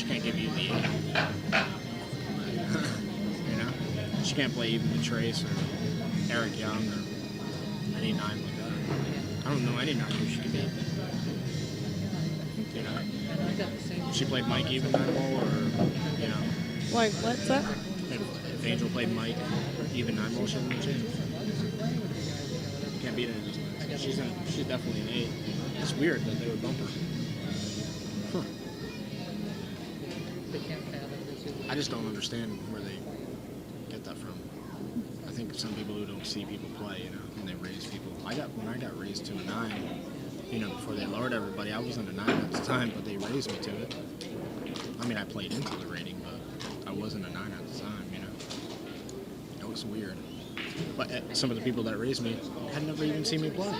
she can't give you the 8. You know? She can't play even with Trace or Eric Young or any 9 like that. I don't know any 9 who she could beat. You know? She played Mike even 9 ball or, you know. Like, what's that? If Angel played Mike even 9 ball, she wouldn't change. Can't beat her in this match. She's definitely an 8. It's weird that they would bump her. Huh. I just don't understand where they get that from. I think some people who don't see people play, you know, and they raise people. When I got raised to a 9, you know, before they lowered everybody, I wasn't a 9 at the time, but they raised me to it. I mean, I played into the rating, but I wasn't a 9 at the time, you know. It was weird. But some of the people that raised me had never even seen me play.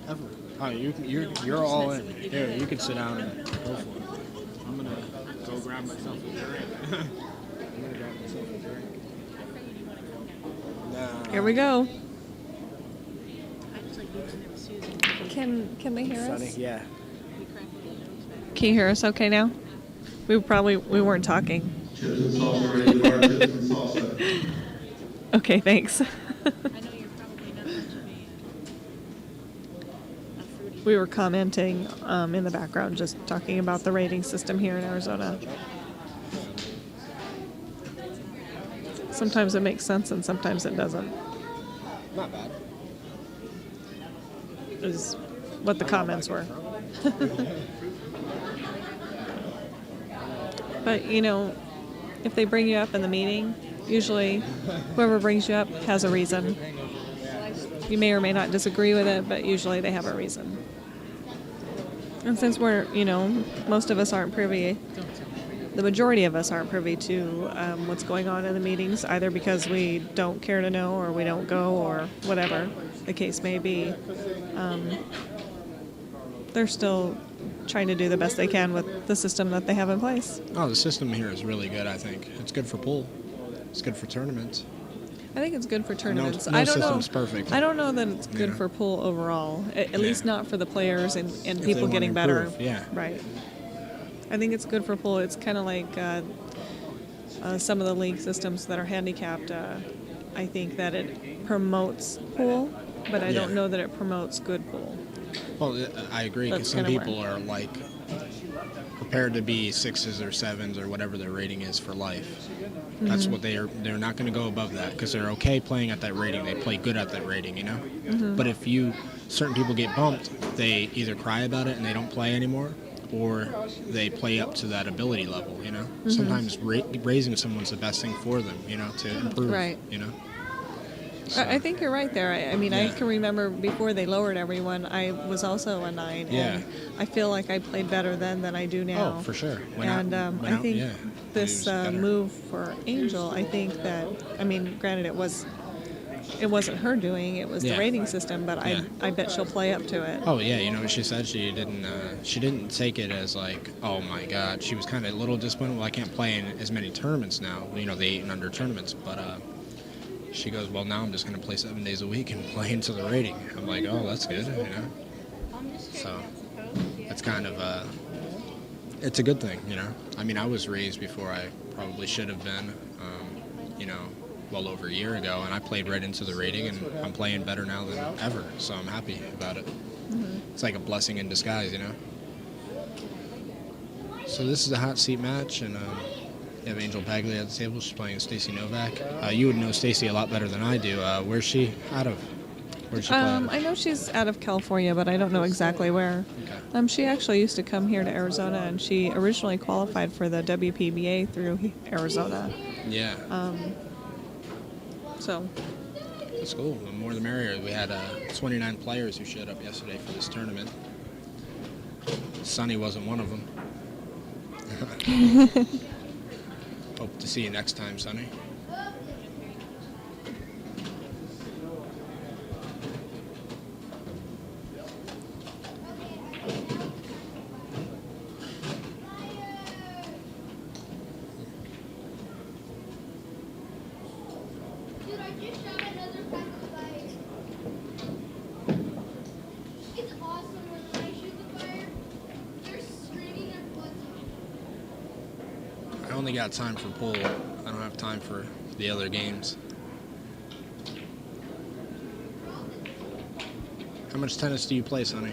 Ever. Oh, you're all in. Here, you can sit down and go for it. I'm going to go grab myself a drink. Here we go. Can they hear us? Yeah. Can you hear us okay now? We weren't talking. Okay, thanks. We were commenting in the background, just talking about the rating system here in Arizona. Sometimes it makes sense and sometimes it doesn't. Not bad. Is what the comments were. But, you know, if they bring you up in the meeting, usually whoever brings you up has a reason. You may or may not disagree with it, but usually they have a reason. And since we're, you know, most of us aren't privy, the majority of us aren't privy to what's going on in the meetings, either because we don't care to know or we don't go or whatever the case may be. They're still trying to do the best they can with the system that they have in place. Oh, the system here is really good, I think. It's good for pool. It's good for tournaments. I think it's good for tournaments. No system's perfect. I don't know that it's good for pool overall, at least not for the players and people getting better. Yeah. Right. I think it's good for pool. It's kind of like some of the league systems that are handicapped. I think that it promotes pool, but I don't know that it promotes good pool. Well, I agree, because some people are like prepared to be 6s or 7s or whatever their rating is for life. That's what they're not going to go above that because they're okay playing at that rating. They play good at that rating, you know. But if certain people get bumped, they either cry about it and they don't play anymore, or they play up to that ability level, you know. Sometimes raising someone's the best thing for them, you know, to improve, right. You know. So. I think you're right there. I mean, I can remember before they lowered everyone, I was also a 9, and I feel like I played better then than I do now. Oh, for sure. I think this move for Angel, I think that, I mean, granted it wasn't her doing, it was the rating system, but I bet she'll play up to it. Oh yeah, you know what she said? She didn't take it as like, oh my God. She was kind of a little disappointed. Well, I can't play in as many tournaments now, you know, the 8 and under tournaments, but she goes, well, now I'm just going to play 7 days a week and play into the rating. I'm like, oh, that's good, you know. So it's kind of it's a good thing, you know. I mean, I was raised before I probably should have been, you know, well over a year ago, and I played right into the rating, and I'm playing better now than ever, so I'm happy about it. It's like a blessing in disguise, you know. So this is a hot seat match, and you have Angel Paglia at the table. She's playing Stacy Novak. You would know Stacy a lot better than I do. Where's she out of? Where's she play out of? I know she's out of California, but I don't know exactly where. Okay. She actually used to come here to Arizona, and she originally qualified for the WPBA through Arizona. Yeah. So. That's cool. The more the merrier. We had 29 players who showed up yesterday for this tournament. Sonny wasn't one of them. Hope to see you next time, Sonny. only got time for pool. I don't have time for the other games. How much tennis do you play, Sonny?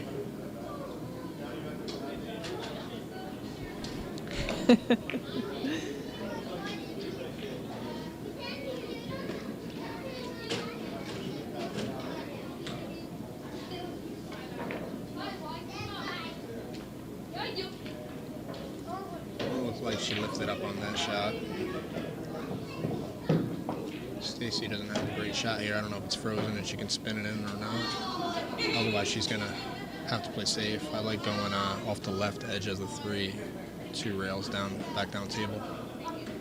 Looks like she lifted up on that shot. Stacy doesn't have a great shot here. I don't know if it's frozen and she can spin it in or not. Otherwise, she's going to have to play safe. I like going off the left edge of the 3, 2 rails down, back down table.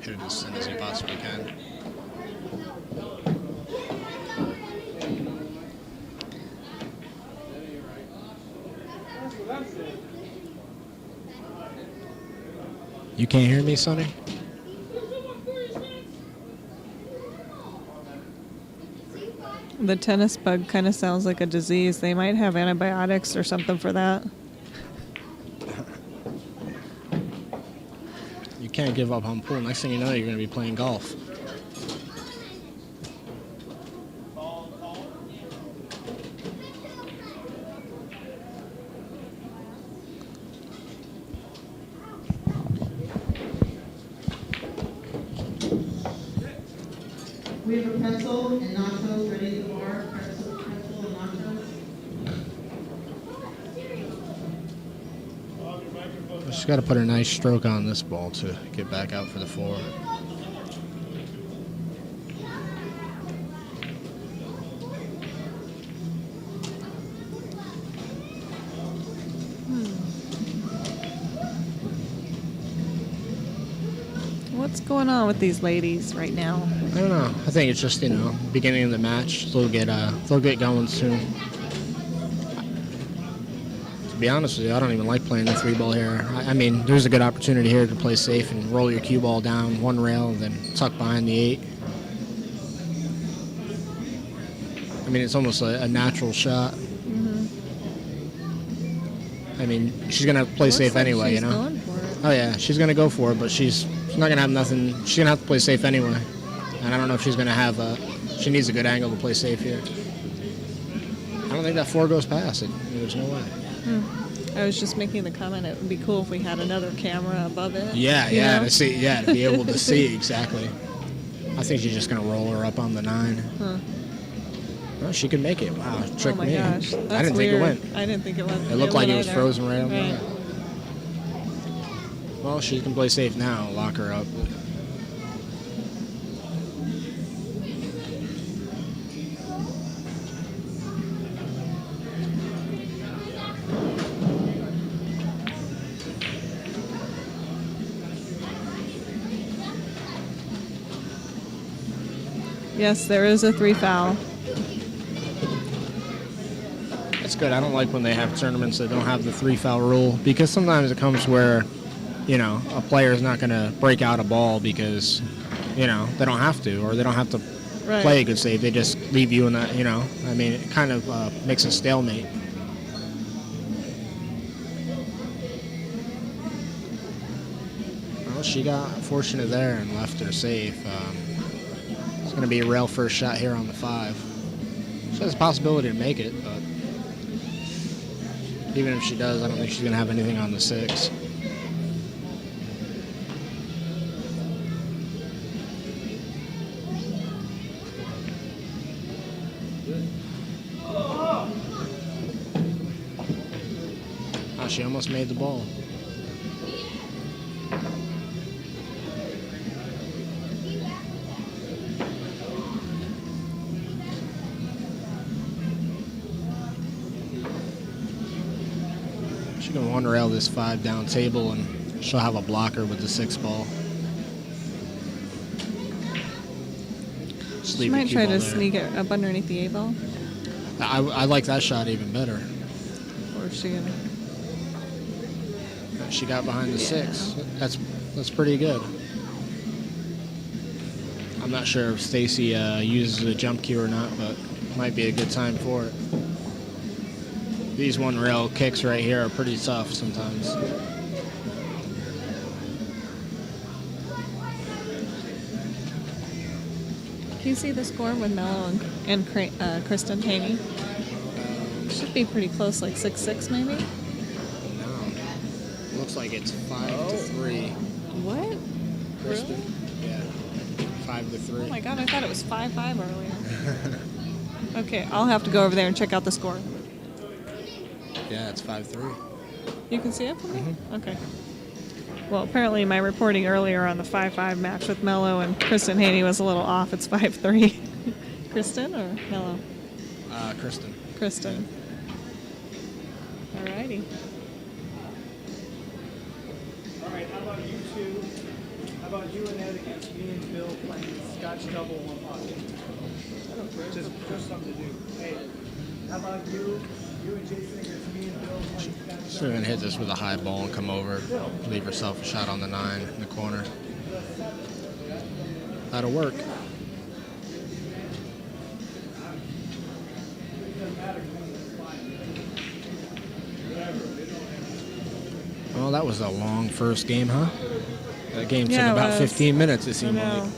Hit it as soon as you possibly can. You can't hear me, Sonny? The tennis bug kind of sounds like a disease. They might have antibiotics or something for that. You can't give up on pool. Next thing you know, you're going to be playing golf. We have a pretzel and nachos ready at the bar. Pretzel and nachos. She's got to put a nice stroke on this ball to get back out for the 4. What's going on with these ladies right now? I don't know. I think it's just, beginning of the match. They'll get going soon. To be honest with you, I don't even like playing the 3-ball here. I mean, there's a good opportunity here to play safe and roll your cue ball down 1 rail and then tuck behind the 8. I mean, it's almost a natural shot. Mm-hmm. I mean, she's going to play safe like anyway, she's going for it. Oh, yeah, she's going to go for it, but she's not going to have nothing. She's going to have to play safe anyway. And I don't know if she's going to have she needs a good angle to play safe here. I don't think that 4 goes past it. There's no way. I was just making the comment it would be cool if we had another camera above it. Yeah, you know? to be able to see exactly. I think she's just going to roll her up on the 9. Huh. Well, she could make it. Wow, tricked Oh my me. gosh. That's I didn't weird. think it went. I didn't think it went. It looked like it was either. frozen right up Right. there. Well, she can play safe now. Lock her up. Yes, there is a 3 foul. It's good. I don't like when they have tournaments that don't have the 3 foul rule because sometimes it comes where, a player is not going to break out a ball because, they don't have to or they don't have to play a good save. They just leave you in that, I mean, it kind of makes a stalemate. Well, she got fortunate there and left her safe. It's going to be a rail first shot here on the 5. She has a possibility to make it, but even if she does, I don't think she's going to have anything on the 6. Oh, she almost made the ball. She can 1 rail this 5 down table, and she'll have a blocker with the 6 ball. Just She leave the might cue try ball to there. sneak it up underneath the 8 ball. I like that shot even better. Or is she gonna? She got behind the 6. That's pretty good. I'm not sure if Stacy uses a jump cue or not, but might be a good time for it. These 1 rail kicks right here are pretty tough sometimes. Do you see the score with Mello and Kristin Haney? Should be pretty close, like 6-6 maybe. No. Looks like it's 5-3. What? Kristin. Yeah. 5-3. Oh my god, I thought it was 5-5 earlier. Okay, I'll have to go over there and check out the score. Yeah, it's 5-3. You can see it for me? Okay. Well, apparently my reporting earlier on the 5-5 match with Mello and Kristin Haney was a little off. It's 5-3. Kristin or Mello? Kristin. Kristin. Alrighty. All right, how about you two? How about you and Ed against me and Bill playing Scotch double one pot? Just something to do. Hey, how about you and Jason against me and Bill playing Scotch She's going to hit this with a high ball and come over. Leave herself a shot on the 9 in the corner. That'll work. Well, that was a long first game, huh? That game took Yeah, it about was. 15 minutes, it I seemed know. like.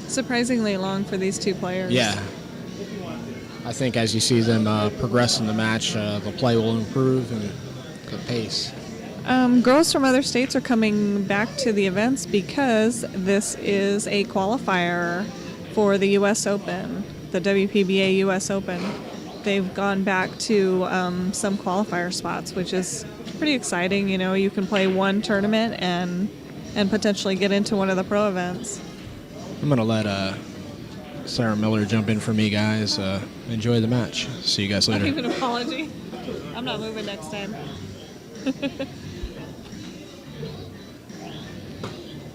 Surprisingly long for these two players. Yeah. I think as you see them progress in the match, the play will improve and the pace. Girls from other states are coming back to the events because this is a qualifier for the U.S. Open, the WPBA U.S. Open. They've gone back to some qualifier spots, which is pretty exciting. You know, you can play one tournament and potentially get into one of the pro events. I'm going to let Sarah Miller jump in for me, guys. Enjoy the match. See you guys Not later. even an apology. I'm not moving next time.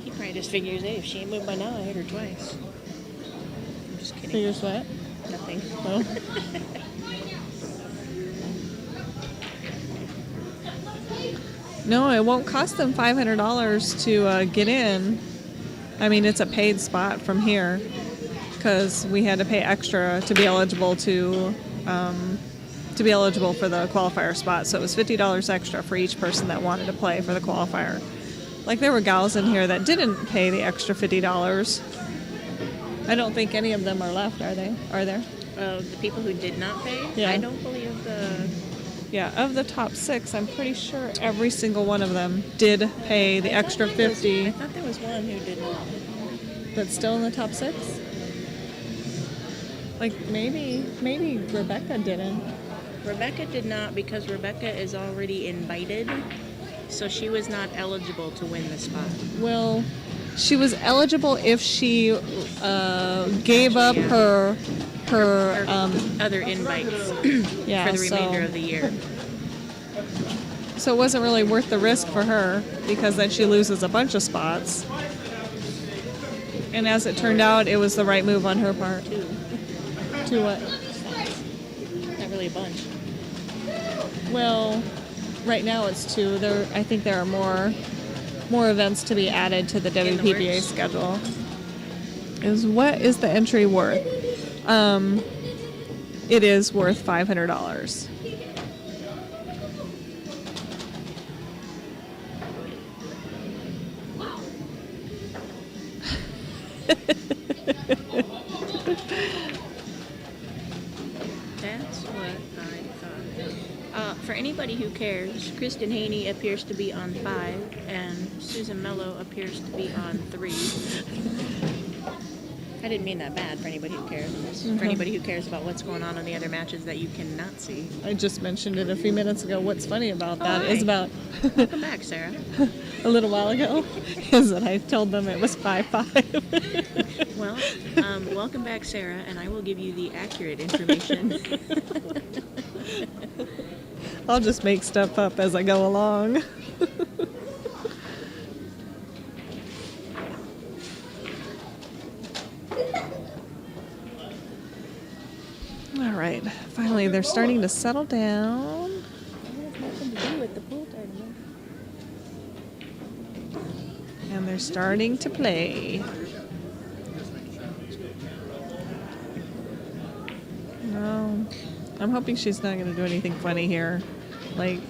He probably just figures, hey, if she ain't moved by now, I hit her twice. I'm just kidding. Figures what? Nothing. Oh. No, it won't cost them $500 to get in. I mean, it's a paid spot from here because we had to pay extra to be eligible for the qualifier spot. So it was $50 extra for each person that wanted to play for the qualifier. Like there were gals in here that didn't pay the extra $50. I don't think any of them are left, are they? Are there? The people who did not pay, Yeah. I don't believe Yeah, of the top 6, I'm pretty sure every single one of them did pay the extra I $50. thought there was one who did not. That's still in the top 6? Like maybe Rebecca didn't. Rebecca did not because Rebecca is already invited, so she was not eligible to win the spot. Well, she was eligible if she gave up her Other invites yeah, for the remainder so- of the year. So it wasn't really worth the risk for her because then she loses a bunch of spots. And as it turned out, it was the right move on her part. Two. To what? Not really a bunch. Well, right now it's 2. I think there are more events to be added to the In the WPBA works. schedule. What is the entry worth? It is worth $500. That's what I thought. For anybody who cares, Kristin Haney appears to be on 5, and Susan Mello appears to be on 3. I didn't mean that bad for anybody who cares. Just for anybody who cares about what's going on in the other matches that you cannot see. I just mentioned it a few minutes ago. What's funny about that hi. is about Welcome back, Sarah. a little while ago is that I told them it was 5-5. Well, welcome back, Sarah, and I will give you the accurate information. I'll just make stuff up as I go along. All right, finally they're starting to settle down. It has nothing to do with the pool tournament. And they're starting to play. No, I'm hoping she's not going to do anything funny here. Like,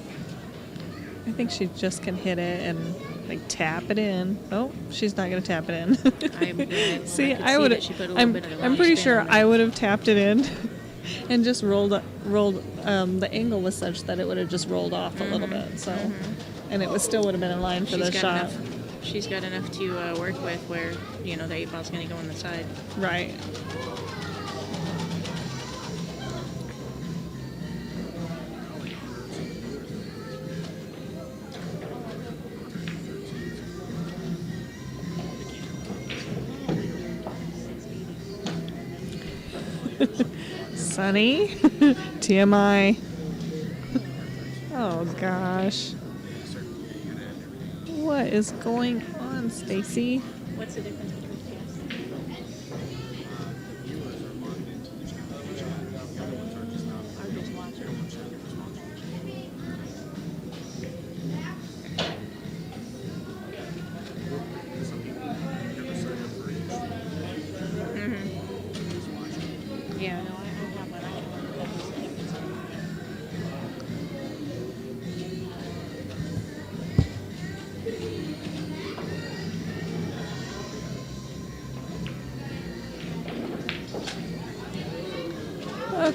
I think she just can hit it and Like tap it in. Oh, she's not gonna tap it in. See, I would. that she put a little bit of I'm line pretty spin sure on it. I would have tapped it in, and just rolled. The angle was such that it would have just rolled off a little bit. So, and it was still would have been in line for the shot. She's got enough to work with where, you know, the 8 ball's going to go on the side. Right. Sunny. TMI. Oh gosh. What is going on, Stacy? What's the difference between Yeah, no, I have one. I can look at this difference.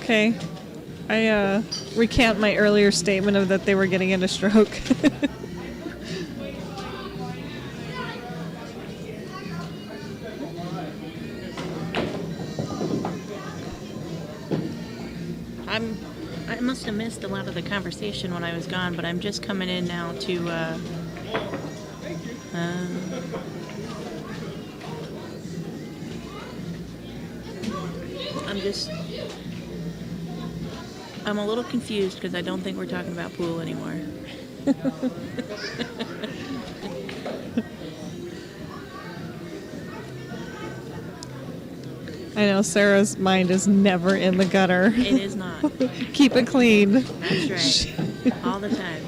Okay. I recant my earlier statement of that they were getting in a stroke. I must have missed a lot of the conversation when I was gone, but I'm just coming in now to I'm a little confused because I don't think we're talking about pool anymore. I know Sarah's mind is never in the gutter. It is not. Keep it clean. That's right. All the time.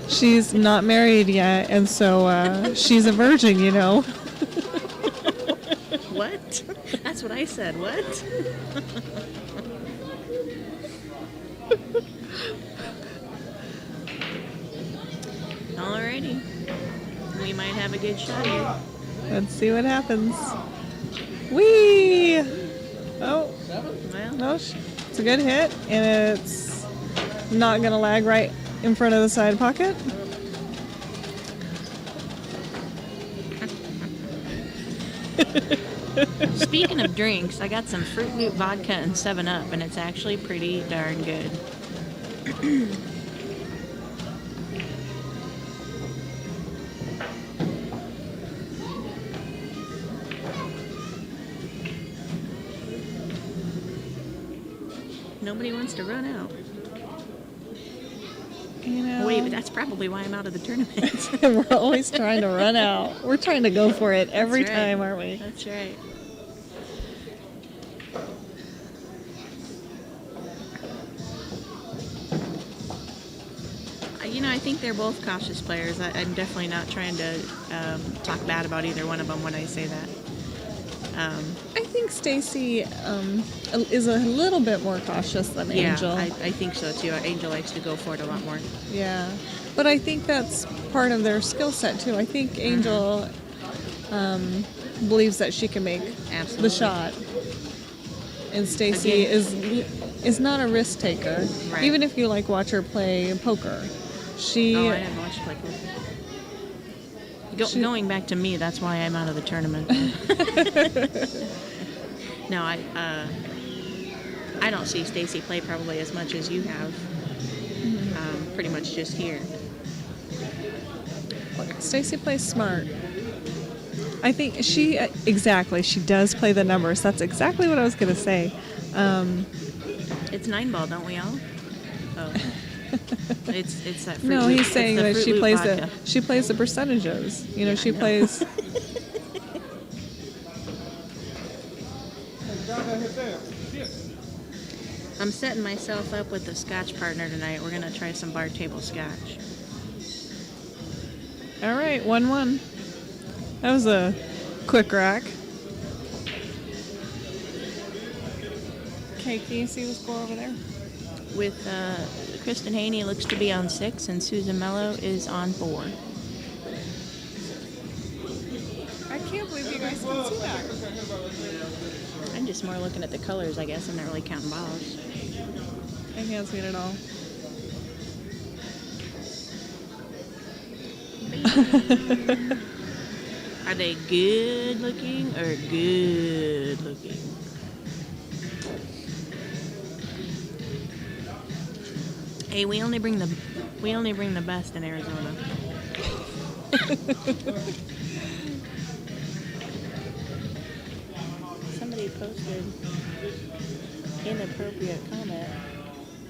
She's not married yet, and so she's a virgin, you know. What? That's what I said. What? Alrighty. We might have a good shot here. Let's see what happens. Whee! Oh, Well, no, it's a good hit, and it's not going to lag right in front of the side pocket. speaking of drinks, I got some Fruit Loop vodka and 7-Up, and it's actually pretty darn good. Nobody wants to run out. You know, Wait, but that's probably why I'm out of the tournament. we're always trying to run out. We're trying to go for it every That's right. time, aren't we? That's right. You know, I think they're both cautious players. I'm definitely not trying to talk bad about either one of them when I say that. I think Stacy is a little bit more cautious than Angel. Yeah, I think so too. Angel likes to go for it a lot more. Yeah, but I think that's part of their skill set too. I think Angel believes that she can make Absolutely. the shot, and Stacy is not a risk taker. Right. Even if you watch her play poker, she. Oh, I didn't watch play poker. Going back to me, that's why I'm out of the tournament. No, I don't see Stacy play probably as much as you have. Pretty much just here. Stacy plays smart. I think she does play the numbers. That's exactly what I was going to say. It's 9-ball, don't we all? Oh. It's that Fruit No, Loop. he's saying It's the that Fruit she Loop plays vodka. she plays the percentages. You know, she plays. I'm setting myself up with a Scotch partner tonight. We're gonna try some bar table Scotch. All right, 1-1. That was a quick rack. Okay, can you see the score over there? With Kristin Haney looks to be on 6 and Susan Mello is on 4. didn't see that. I'm just more looking at the colors, I guess. I'm not really counting balls. I can't see it at all. Are they good looking or good looking? Hey, we only bring the best in Arizona. Somebody posted inappropriate comment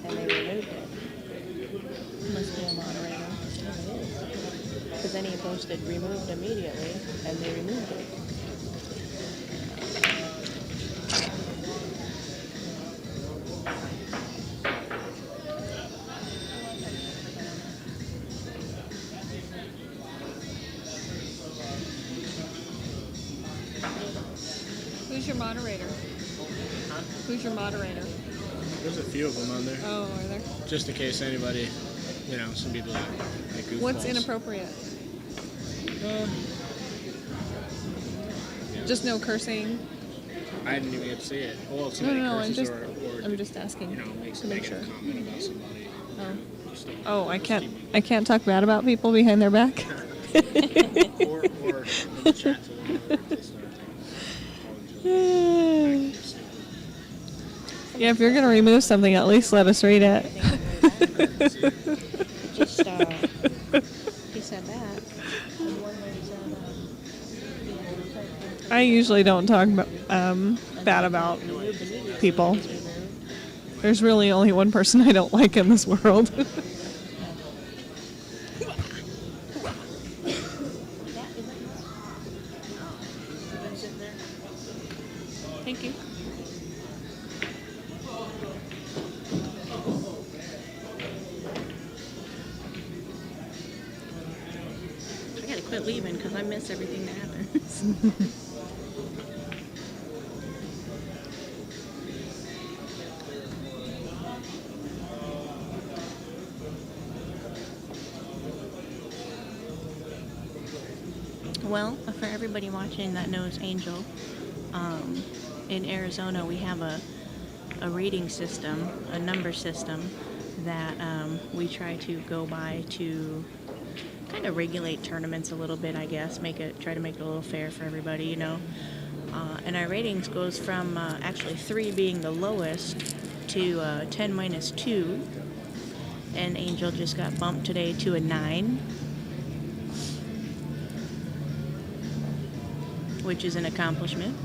and they removed it. Must be a moderator. Because then he posted removed immediately and they removed it. Who's your moderator? Who's your moderator? There's a few of them on there, Oh, are there? just in case anybody, some people like goofballs. What's inappropriate? Just no cursing. I didn't even get to see it. Well, if No, somebody no, curses I'm just asking makes to a make negative sure. comment about somebody. Oh, I can't talk bad about people behind their back. or in the chat to one another. Yeah, if you're gonna remove something, at least let us read it. Just, he said that. And one lady said, I usually don't talk bad about people. There's really only one person I don't like in this world. Thank you. I gotta quit leaving because I miss everything that happens. Well, for everybody watching that knows Angel, in Arizona we have a rating system, a number system that we try to go by to kind of regulate tournaments a little bit, I guess, try to make it a little fair for everybody, and our ratings goes from actually 3 being the lowest to 10 minus 2, and Angel just got bumped today to a 9, which is an accomplishment.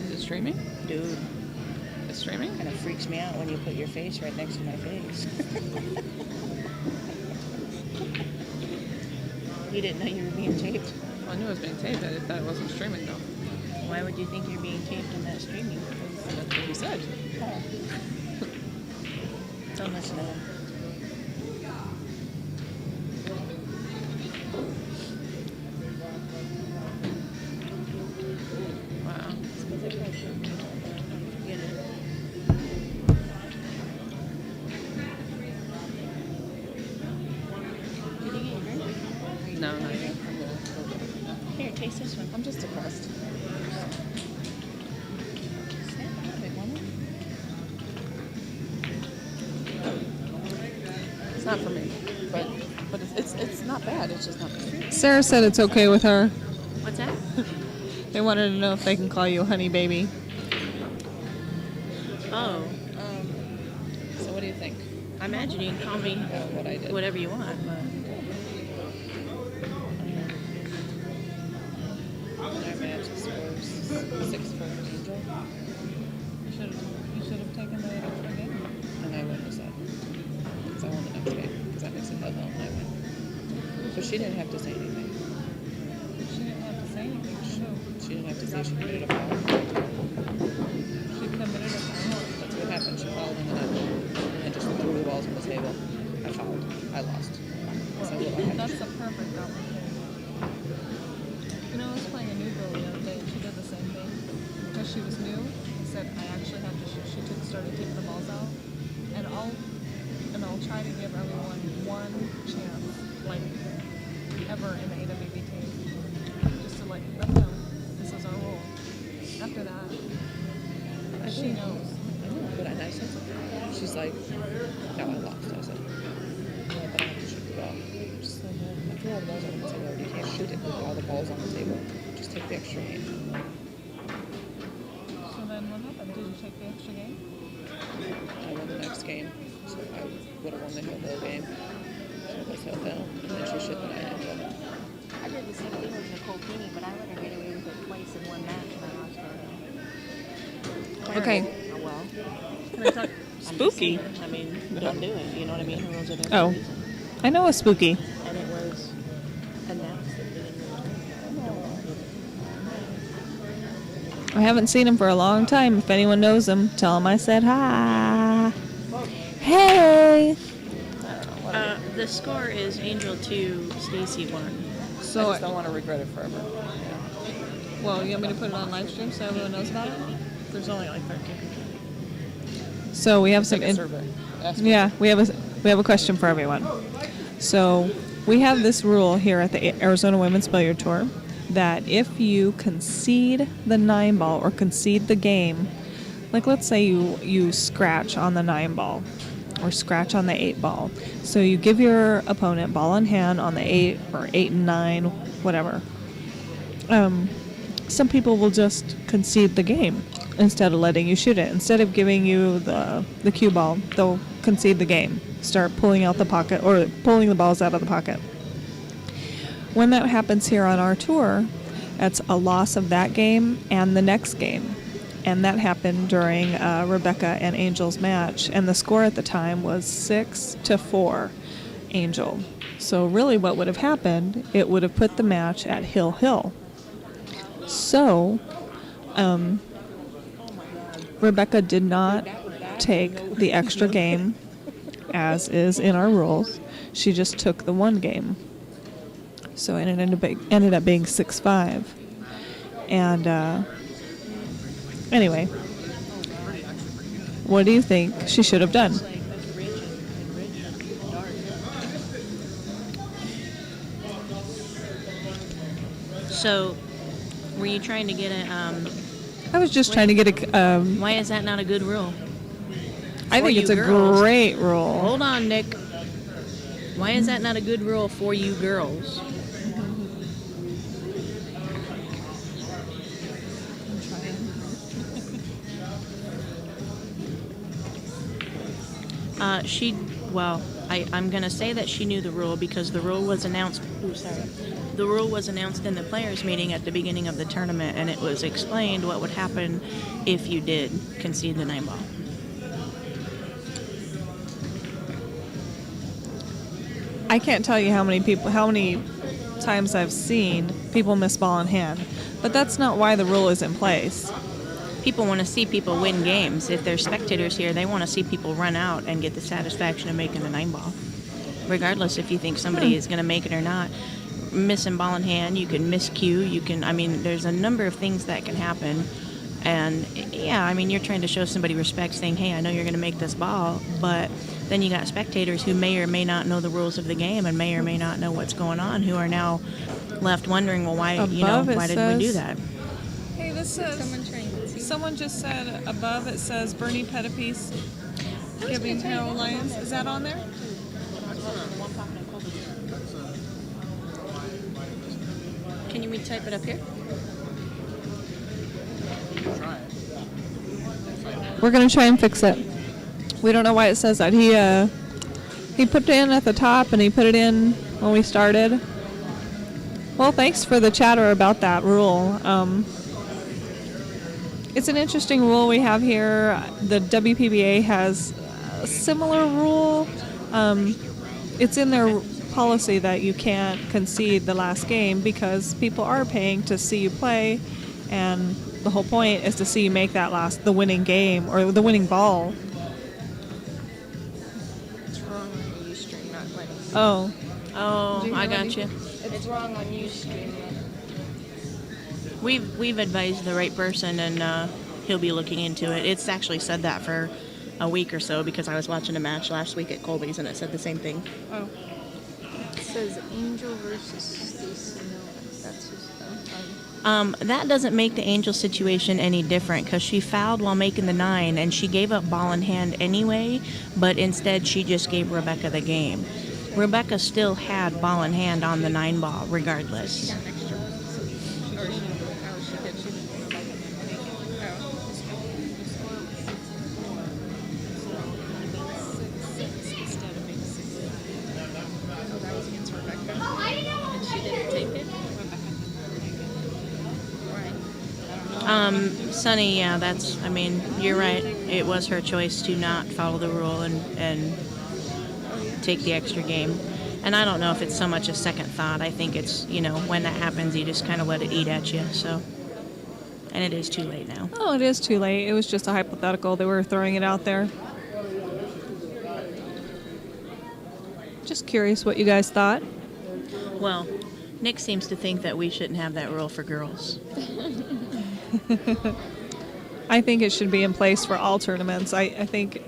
Is it streaming? Dude, It's streaming? kind of freaks me out when you put your face right next to my face. You didn't know you were being taped? Well, I knew it was being taped. I thought it wasn't streaming though. Why would you think you're being taped and not streaming? That's what you said. Oh. So much know. Wow. Forget it. Did you get your drink? No, not yet. Here, taste this one. I'm just depressed. Snap out of it, woman. It's not for me, but it's not bad. It's just not for me. Sarah said it's okay with her. What's that? They wanted to know if they can call you honey baby. Oh, So what do you think? I imagine you can call me What I did. whatever you want, but Our match scores 6 for Angel. You should have taken the extra game. And I wouldn't have said. Because I won the next game. Because that makes it double and I win. So she didn't have to say anything. She didn't have to say anything. She didn't have to say she committed a foul. She committed a foul. That's what happened. She fouled in the net and just threw the balls on the table. I fouled. I lost. So that's a perfect opportunity. I was playing a new girl the other day and she did the same thing. Because she was new, I said I actually had to shoot. She started taking the balls out balls on the table. Just take the extra game. So then what happened? Did you take the extra game? I won the next game, so I would have won the hill game. So I fell down, and then she shit the night angel. I did the same thing with Nicole Keeney, but I let her get away with it twice in one match and I lost her. Okay. Oh well. Can I talk? Spooky. I mean, don't do it. You know what I mean? The rules are there for Oh. a reason. I know a spooky. And it was announced at the beginning of the tournament. I haven't seen him for a long time. If anyone knows him, tell him I said hi. Hey. The score is Angel 2, Stacy 1. I So, just don't want to regret it forever. Yeah. well, you want me to put it on live stream so everyone knows about it? There's only like 13 people. So we have some. Take a survey. Ask Yeah, we have a question for everyone. So we have this rule here at the Arizona Women's Billiard Tour that if you concede the 9-ball or concede the game, like let's say you scratch on the 9-ball or scratch on the 8-ball, so you give your opponent ball in hand on the 8 or 8 and 9, whatever. Some people will just concede the game instead of letting you shoot it. Instead of giving you the cue ball, they'll concede the game. Start pulling out the pocket or pulling the balls out of the pocket. When that happens here on our tour, that's a loss of that game and the next game. And that happened during Rebecca and Angel's match. And the score at the time was 6-4, Angel. So really what would have happened, it would have put the match at Hill. So, Rebecca did not take the extra game, as is in our rules. She just took the one game. So it ended up being 6-5. And anyway, what do you think she should have done? So, were you trying to get a, I was just trying to get a. why is that not a good rule? I For think you it's a girls. great rule. Hold on, Nick. Why is that not a good rule for you girls? I'm going to say that she knew the rule because the rule was announced. The rule was announced in the players' meeting at the beginning of the tournament, and it was explained what would happen if you did concede the 9-ball. I can't tell you how many times I've seen people miss ball in hand, but that's not why the rule is in place. People want to see people win games. If there's spectators here, they want to see people run out and get the satisfaction of making the 9-ball. Regardless if you think somebody is going to make it or not. Missing ball in hand, you can miscue, there's a number of things that can happen. And yeah, you're trying to show somebody respect saying, hey, I know you're going to make this ball, but then you got spectators who may or may not know the rules of the game and may or may not know what's going on, who are now left wondering, well, why did we do that? Hey, this says someone just said above it says Bernie Pettipiece giving Harold Lyons. Is that on there? Can we type it up here? We're gonna try and fix it. We don't know why it says that. He put it in at the top and he put it in when we started. Well, thanks for the chatter about that rule. It's an interesting rule we have here. The WPBA has a similar rule. It's in their policy that you can't concede the last game because people are paying to see you play, and the whole point is to see you make the winning game or the winning ball. It's wrong on the Ustream, not letting. Oh, I got you. It's wrong on Ustream. We've advised the right person, and he'll be looking into it. It's actually said that for a week or so because I was watching a match last week at Colby's, and it said the same thing. oh. It says Angel versus Stacy. That's his That doesn't make the Angel situation any different because she fouled while making the 9, and she gave up ball in hand anyway, but instead she just gave Rebecca the game. Rebecca still had ball in hand on the 9 ball regardless. Sunny, yeah, I mean, you're right. It was her choice to not follow the rule and take the extra game. And I don't know if it's so much a second thought. I think it's, when that happens, you just kind of let it eat at you, so. And it is too late now. Oh, it is too late. It was just a hypothetical. They were throwing it out there. Just curious what you guys thought. Well, Nick seems to think that we shouldn't have that rule for girls. I think it should be in place for all tournaments. I think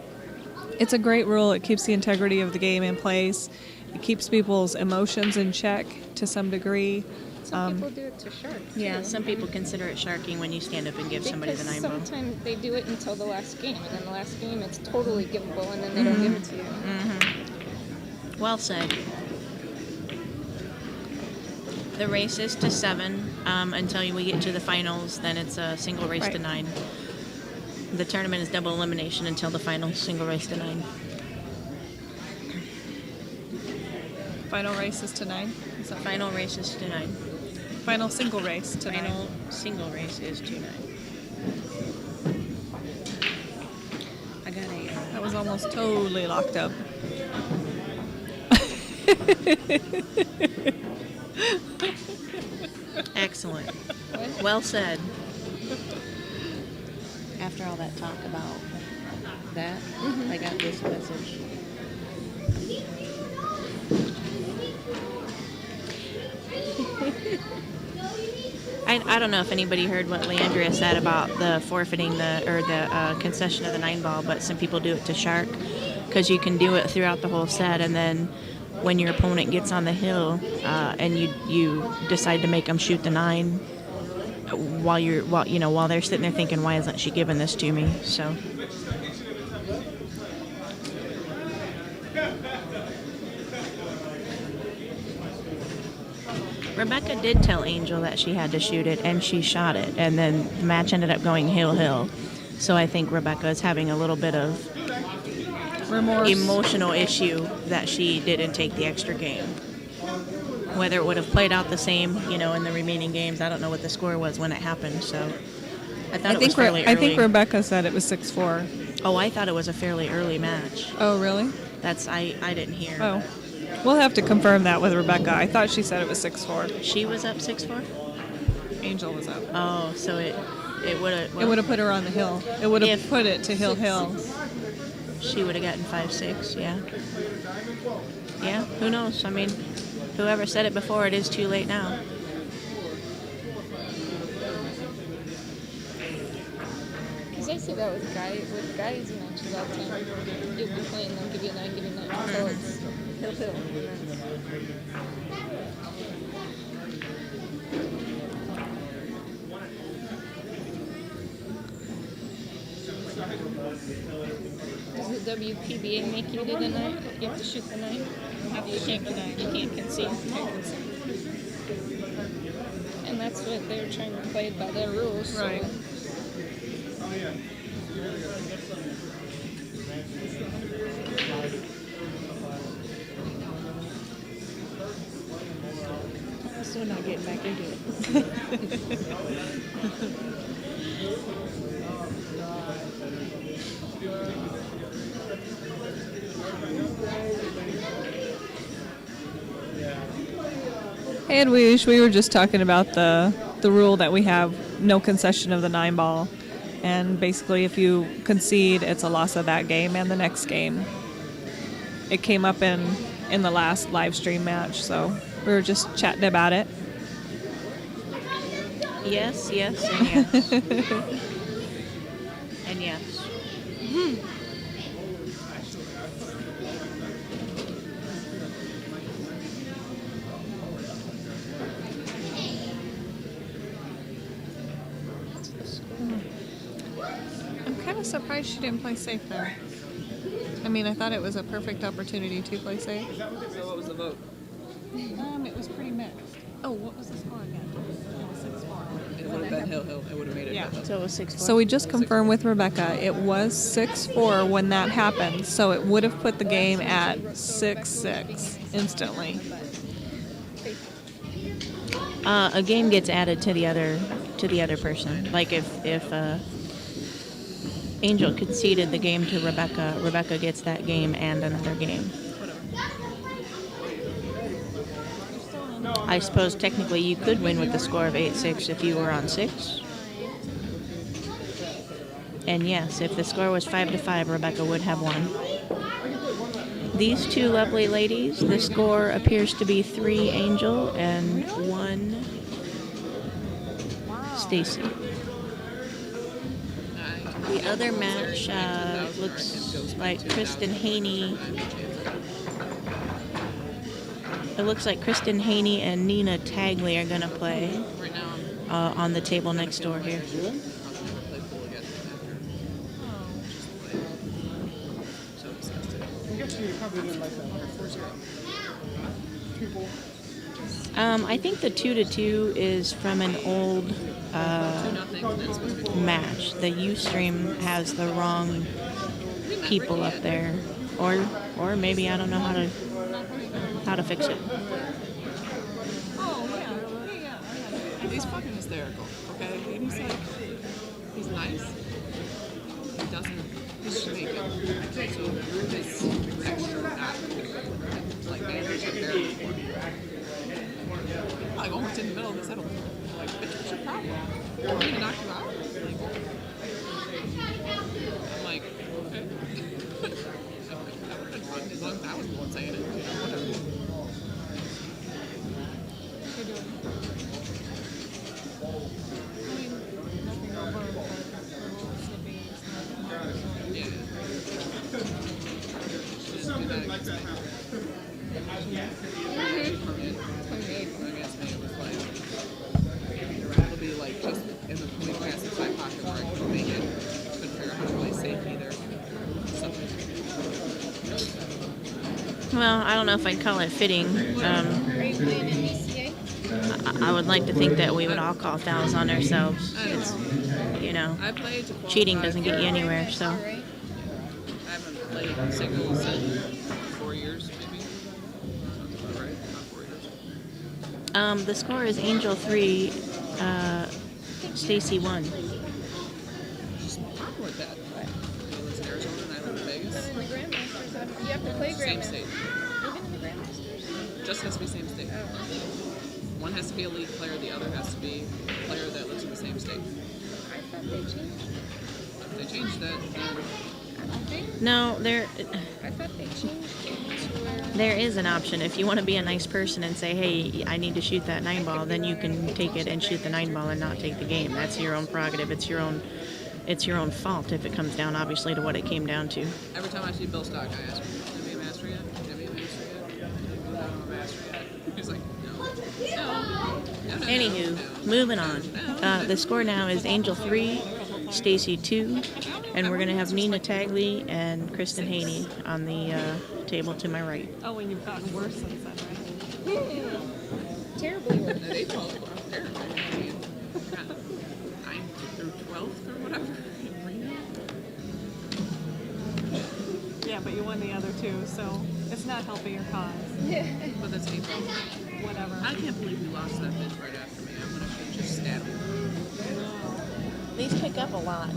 it's a great rule. It keeps the integrity of the game in place. It keeps people's emotions in check to some degree. Some people do it to shark. Yeah, too. some people consider it sharking when you stand up and give somebody the Because 9 ball. sometimes they do it until the last game, and then the last game it's totally givable, and then they don't give it to you. Well said. The race is to 7 until we get to the finals. Then it's a single race to Right. 9. The tournament is double elimination until the final single race to 9. Final race is to 9. Final race is to 9. Final single race to 9. Final single race is to 9. I got a. That was almost totally locked up. Excellent. Well said. After all that talk about that, I got this message. I don't know if anybody heard what Leandria said about the forfeiting the concession of the 9 ball, but some people do it to shark because you can do it throughout the whole set, and then when your opponent gets on the hill and you decide to make them shoot the 9 while they're sitting there thinking, why isn't she giving this to me? So. Rebecca did tell Angel that she had to shoot it, and she shot it, and then the match ended up going hill. So I think Rebecca is having a little bit of Remorse. emotional issue that she didn't take the extra game. Whether it would have played out the same, in the remaining games, I don't know what the score was when it happened. So I thought it was fairly early. I think Rebecca said it was 6-4. Oh, I thought it was a fairly early match. Oh, really? I didn't hear. Oh. We'll have to confirm that with Rebecca. I thought she said it was 6-4. She was up 6-4? Angel was up. Oh, so it would have... It would have put her on the hill. It would have If- put it to hill. She would have gotten 5-6, yeah. Yeah, who knows? I mean, whoever said it before, it is too late now. Because I see that with guys matches all the time. You'll be playing, they'll give you a 9, give you a 9, until it's hill. Does the WPBA make you do the 9? You have to shoot the 9? You can't concede. And that's what they're trying to play by their rules. So. Right. I'm still not getting back into it. Hey, Edwige, we were just talking about the rule that we have no concession of the 9 ball. And basically, if you concede, it's a loss of that game and the next game. It came up in the last live stream match, so we were just chatting about it. Yes, and yes. And yes. I'm kind of surprised she didn't play safe there. I mean, I thought it was a perfect opportunity to play safe. So what was the vote? It was pretty mixed. Oh, what was the score again? It was 6-4. It would have been hill. It would have made it. Yeah. hill. So it was 6-4. So we just confirmed with Rebecca, it was 6-4 when that happened, so it would have put the game at 6-6 instantly. A game gets added to the other to the other person. Like if Angel conceded the game to Rebecca, Rebecca gets that game and another game. I suppose technically you could win with the score of 8-6 if you were on 6. And yes, if the score was 5-5, Rebecca would have won. These two lovely ladies, the score appears to be 3 Angel and 1 Stacy. The other match looks like Kristin Haney. It looks like Kristin Haney and Nina Tagley are going to play on the table next door here. I think the 2-2 is from an old match. The Ustream has the wrong people up there, or maybe I don't know how to fix it. He's fucking hysterical, okay? And he's like, he's nice. He doesn't, he's Jamaican. So his extra not like banters are very important. Like almost in the middle of the settlement. Like, bitch, what's your problem? I'm gonna knock you out. I'm like, okay. That would have been fun as long as I was the one saying it, you know, whatever. It'll be like just in the point past the side pocket where I can make it. Couldn't figure out how to play safe either. Well, I don't know if I'd call it fitting. Are you playing in BCA? I would like to think that we would all call fouls on ourselves. It's, you know, I played to qualify. cheating doesn't get you anywhere, so. I haven't played singles in 4 years, maybe. Sounds about right. About 4 years. The score is Angel 3, Stacy 1. Just problem with that. He lives in Arizona and I live in Vegas. And the Grandmasters, you have to play Same Grandmasters. state. You've been in the Grandmasters? Just has to be same state. Oh. One has to be a league player, the other has to be a player that lives in the same state. I thought they changed. If they changed that, then I think. No, I thought they changed it to where. there is an option. If you want to be a nice person and say, hey, I need to shoot that 9-ball, then you can take it and shoot the 9-ball and not take the game. That's your own prerogative. It's your own fault if it comes down, obviously, to what it came down to. every time I see Bill Stock, I ask him, "Have you a master yet? Have you a master yet? Have you moved out of a master yet?" He's like, no. Anywho, moving on. The score now is Angel 3, Stacy 2, and we're going to have Nina Tagley and Kristin Haney on the table to my right. Oh, and you've gotten worse since then, right? Terribly worse. They told him, they're got 9th through 12th or whatever in Reno. Yeah, but you won the other two, so it's not helping your cause. But that's April. Whatever. I can't believe you lost that bitch right after me. I'm gonna just stab you. These pick up a lot.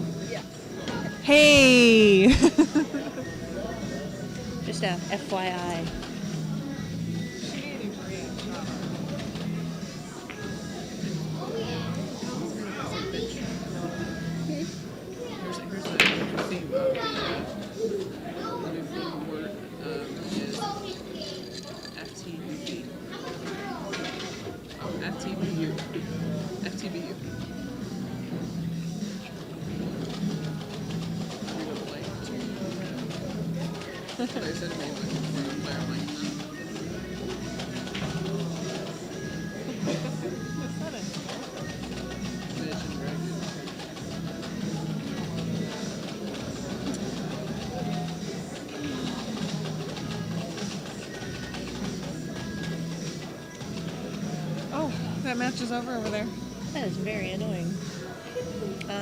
Hey! Just a FYI. Here's the theme of the word is FTBU. FTBU. FTBU. They said to me when I'm like, bitch and dragon. Oh, that match is over there. That is very annoying.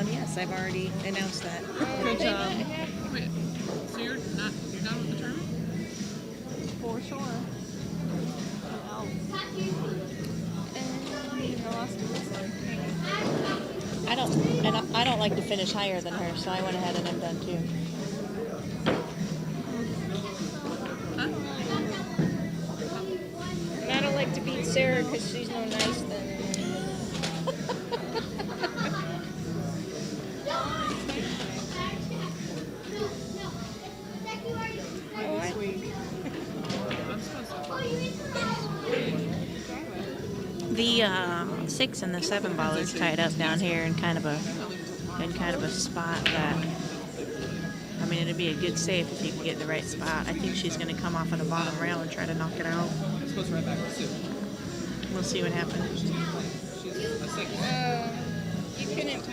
Yes, I've already announced that. Good job. Wait, so you're done with the tournament? For sure. And I lost to Whistler. I don't like to finish higher than her, so I went ahead and I'm done too. And I don't like to beat Sarah because she's no nice then. The 6 and the 7 ball is tied up down here in kind of a spot that, I mean, it'd be a good save if you can get the right spot. I think she's going to come off of the bottom rail and try to knock it out. It's supposed to right back to Sue. We'll see what happens. She's a 6. You couldn't.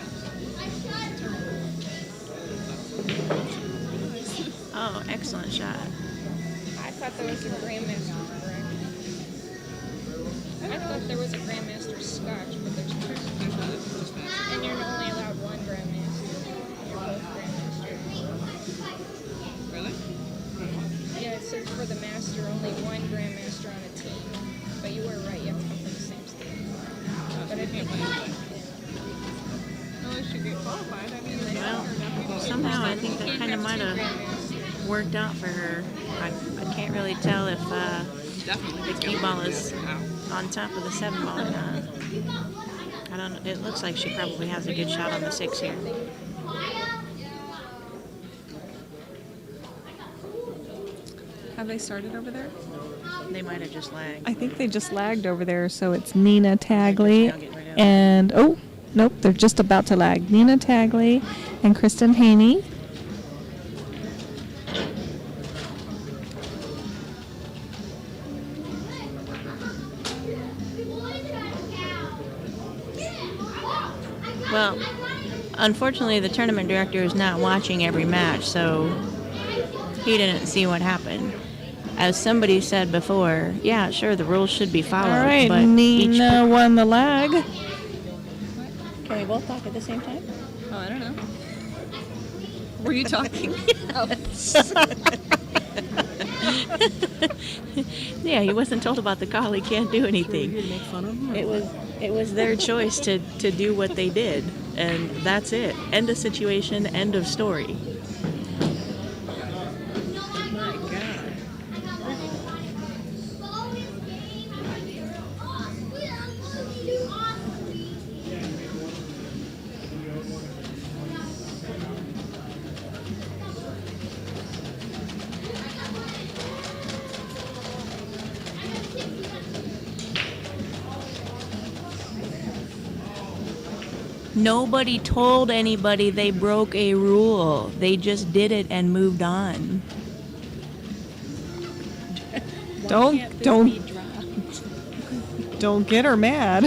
Oh, excellent shot. I thought there was a Grandmaster correct. I thought there was a Grandmaster Scotch, but there's two. And you're only allowed one Grandmaster. You're both Grandmaster. Really? Yeah, it says for the Master, only one Grandmaster on a team. But you were right, you have to come from the same state. But I think Unless you get qualified. I mean, Well, somehow I think that kind of might have worked out for her. I can't really tell if Definitely. the D-ball is on top of the 7 ball or not. I don't know. It looks like she probably has a good shot on the 6 here. Have they started over there? They might have just lagged. I think they just lagged over there, so it's Nina Tagley and nope, they're just about to lag. Nina Tagley and Kristin Haney. Well, unfortunately, the tournament director is not watching every match, so he didn't see what happened. As somebody said before, yeah, sure, the rules should be followed. All right, but Nina won the lag. Can we both talk at the same time? Oh, I don't know. Were you talking? Yeah, he wasn't told about the call. He can't do anything. Make fun of him? It was their choice to do what they did, and that's it. End of situation, end of story. My God. Nobody told anybody they broke a rule. They just did it and moved on. Don't get her mad.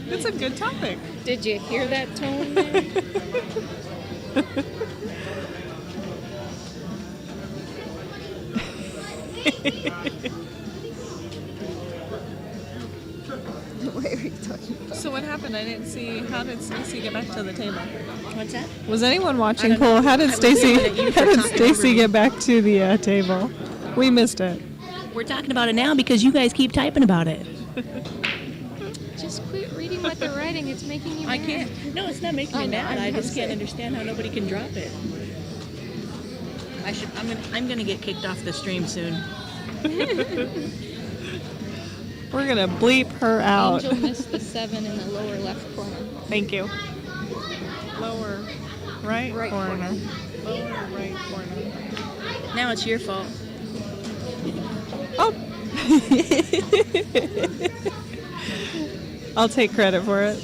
That's a good topic. Did you hear that tone there? What are you talking about? So what happened? I didn't see. How did Stacy get back to the table? What's that? Was anyone watching I don't know. pool? How did I was looking at you for talking over Stacy me. get back to the table? We missed it. We're talking about it now because you guys keep typing about it. Just quit reading what they're writing. It's making you I mad. can't. No, it's not making me I know, mad. I'm I just can't upset. understand how nobody can drop it. I'm gonna get kicked off the stream soon. We're gonna bleep her out. Angel missed the 7 in the lower left corner. Thank you. Lower right, Right corner. corner. Lower right corner. Now it's your fault. Oh. I'll take credit for it.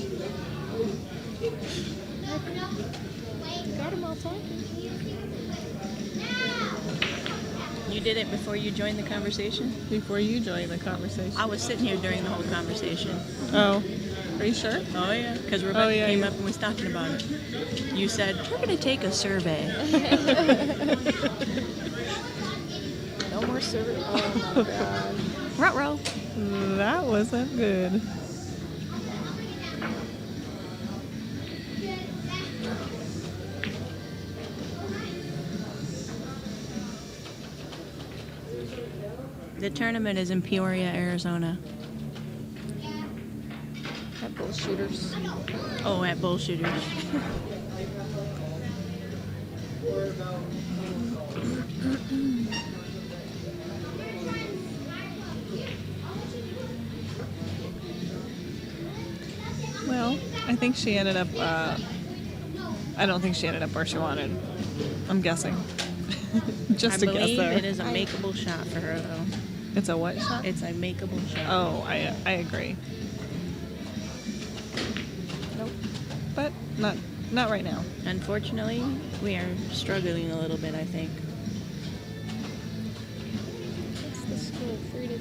Got them all talking. You did it before you joined the conversation? Before you join the conversation. I was sitting here during the whole conversation. Oh. Are you sure? Oh, yeah. Because Rebecca yeah, came yeah. up and was talking about it. You said, we're going to take a survey. No more server. Oh my god. Ruh-roh. That wasn't good. The tournament is in Peoria, Arizona. That bullshit. shooters. Oh, at bull shooters. Well, I think she ended up. I don't think she ended up where she wanted. I'm guessing. Just I to guess believe there. it is a makeable shot for her, though. It's a what shot? It's a makeable shot. Oh, I agree. Nope. But not right now. Unfortunately, we are struggling a little bit, I think. What's the score? 3-2.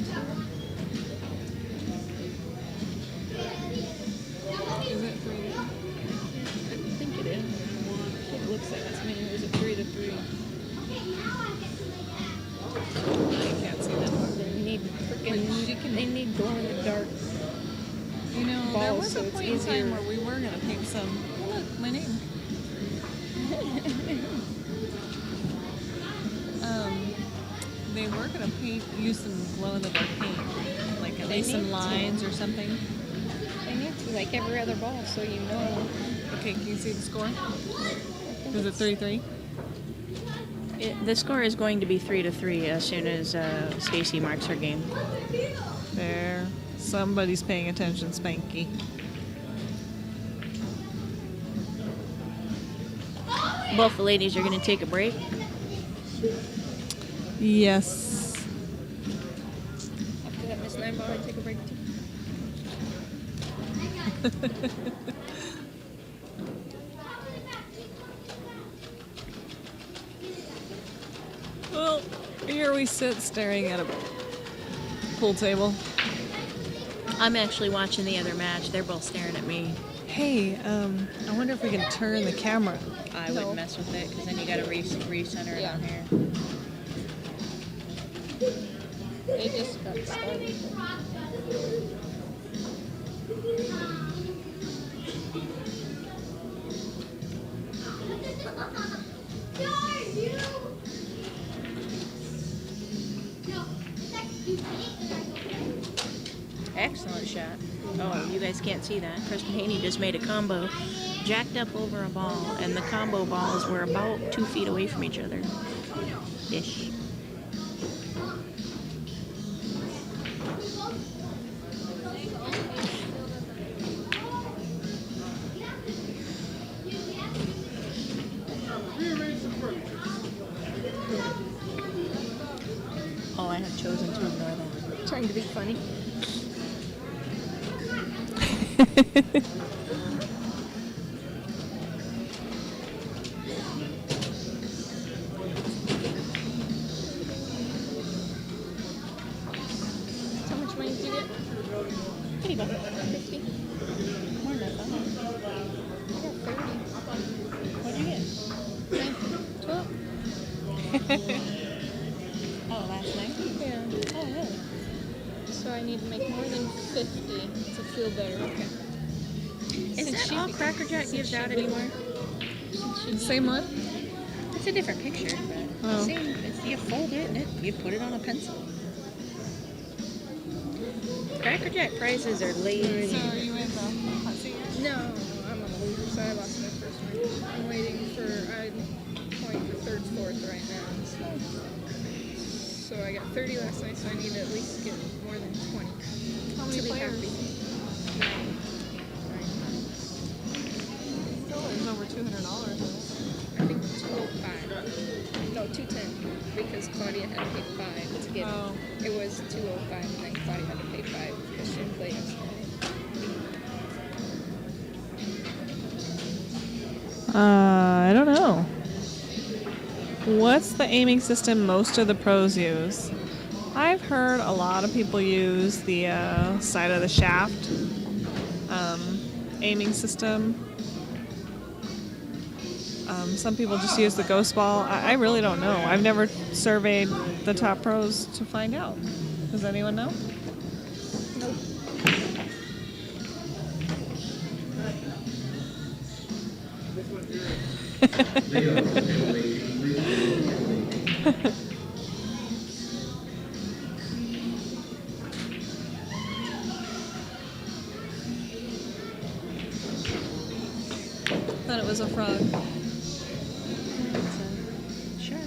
Is it 3? I think it is. It looks like it's me. Is it 3-3? I can't see that. They need freaking. They need glow in the dark. You know, there Balls, was so a it's point in time easier. where we were gonna paint some. Oh, look, my name. They were gonna use some glow in the dark paint, like at They least some need to. lines or something. They need to, like every other ball, so you know. Okay, can you see the score? Is it 3-3? The score is going to be 3-3 as soon as Stacy marks her game. There. Somebody's paying attention, Spanky. Both the ladies are going to take a break. Yes. After that Miss 9 ball, I take a break too. Well, here we sit staring at a pool table. I'm actually watching the other match. They're both staring at me. Hey, I wonder if we can turn the camera. I No. wouldn't mess with it because then you got to recenter it Yeah. on here. They just got started. Excellent shot. Oh, you guys can't see that. Kristin Haney just made a combo, jacked up over a ball, and the combo balls were about 2 feet away from each other. Ish. Oh, I have chosen to ignore that. Trying to be funny. How much money did you get? Here you go. 50. More than I thought. I got 30. What'd you get? 12. Oh, last night? Yeah. Oh, really? So I need to make more than 50 to feel better. Okay. Is that all Cracker Jack gives out anymore? Same one? It's a different picture, but Oh. same. You fold it and you put it on a pencil. Cracker Jack prices are lazy. So are you in the hot seat yet? No, I'm on the loser side. I lost my first match. I'm waiting for, I'm going for third, fourth right now. So I got 30 last night, so I need to at least get more than 20. How many to be players? happy. There's over $200 in it. I think 205. No, 210. Because Claudia had to pay 5 to get Oh. it. It was 205, and then Claudia had to pay 5 because she didn't play yesterday. I don't know. What's the aiming system most of the pros use? I've heard a lot of people use the side of the shaft aiming system. Some people just use the ghost ball. I really don't know. I've never surveyed the top pros to find out. Does anyone know? Nope. thought it was a frog. Sure.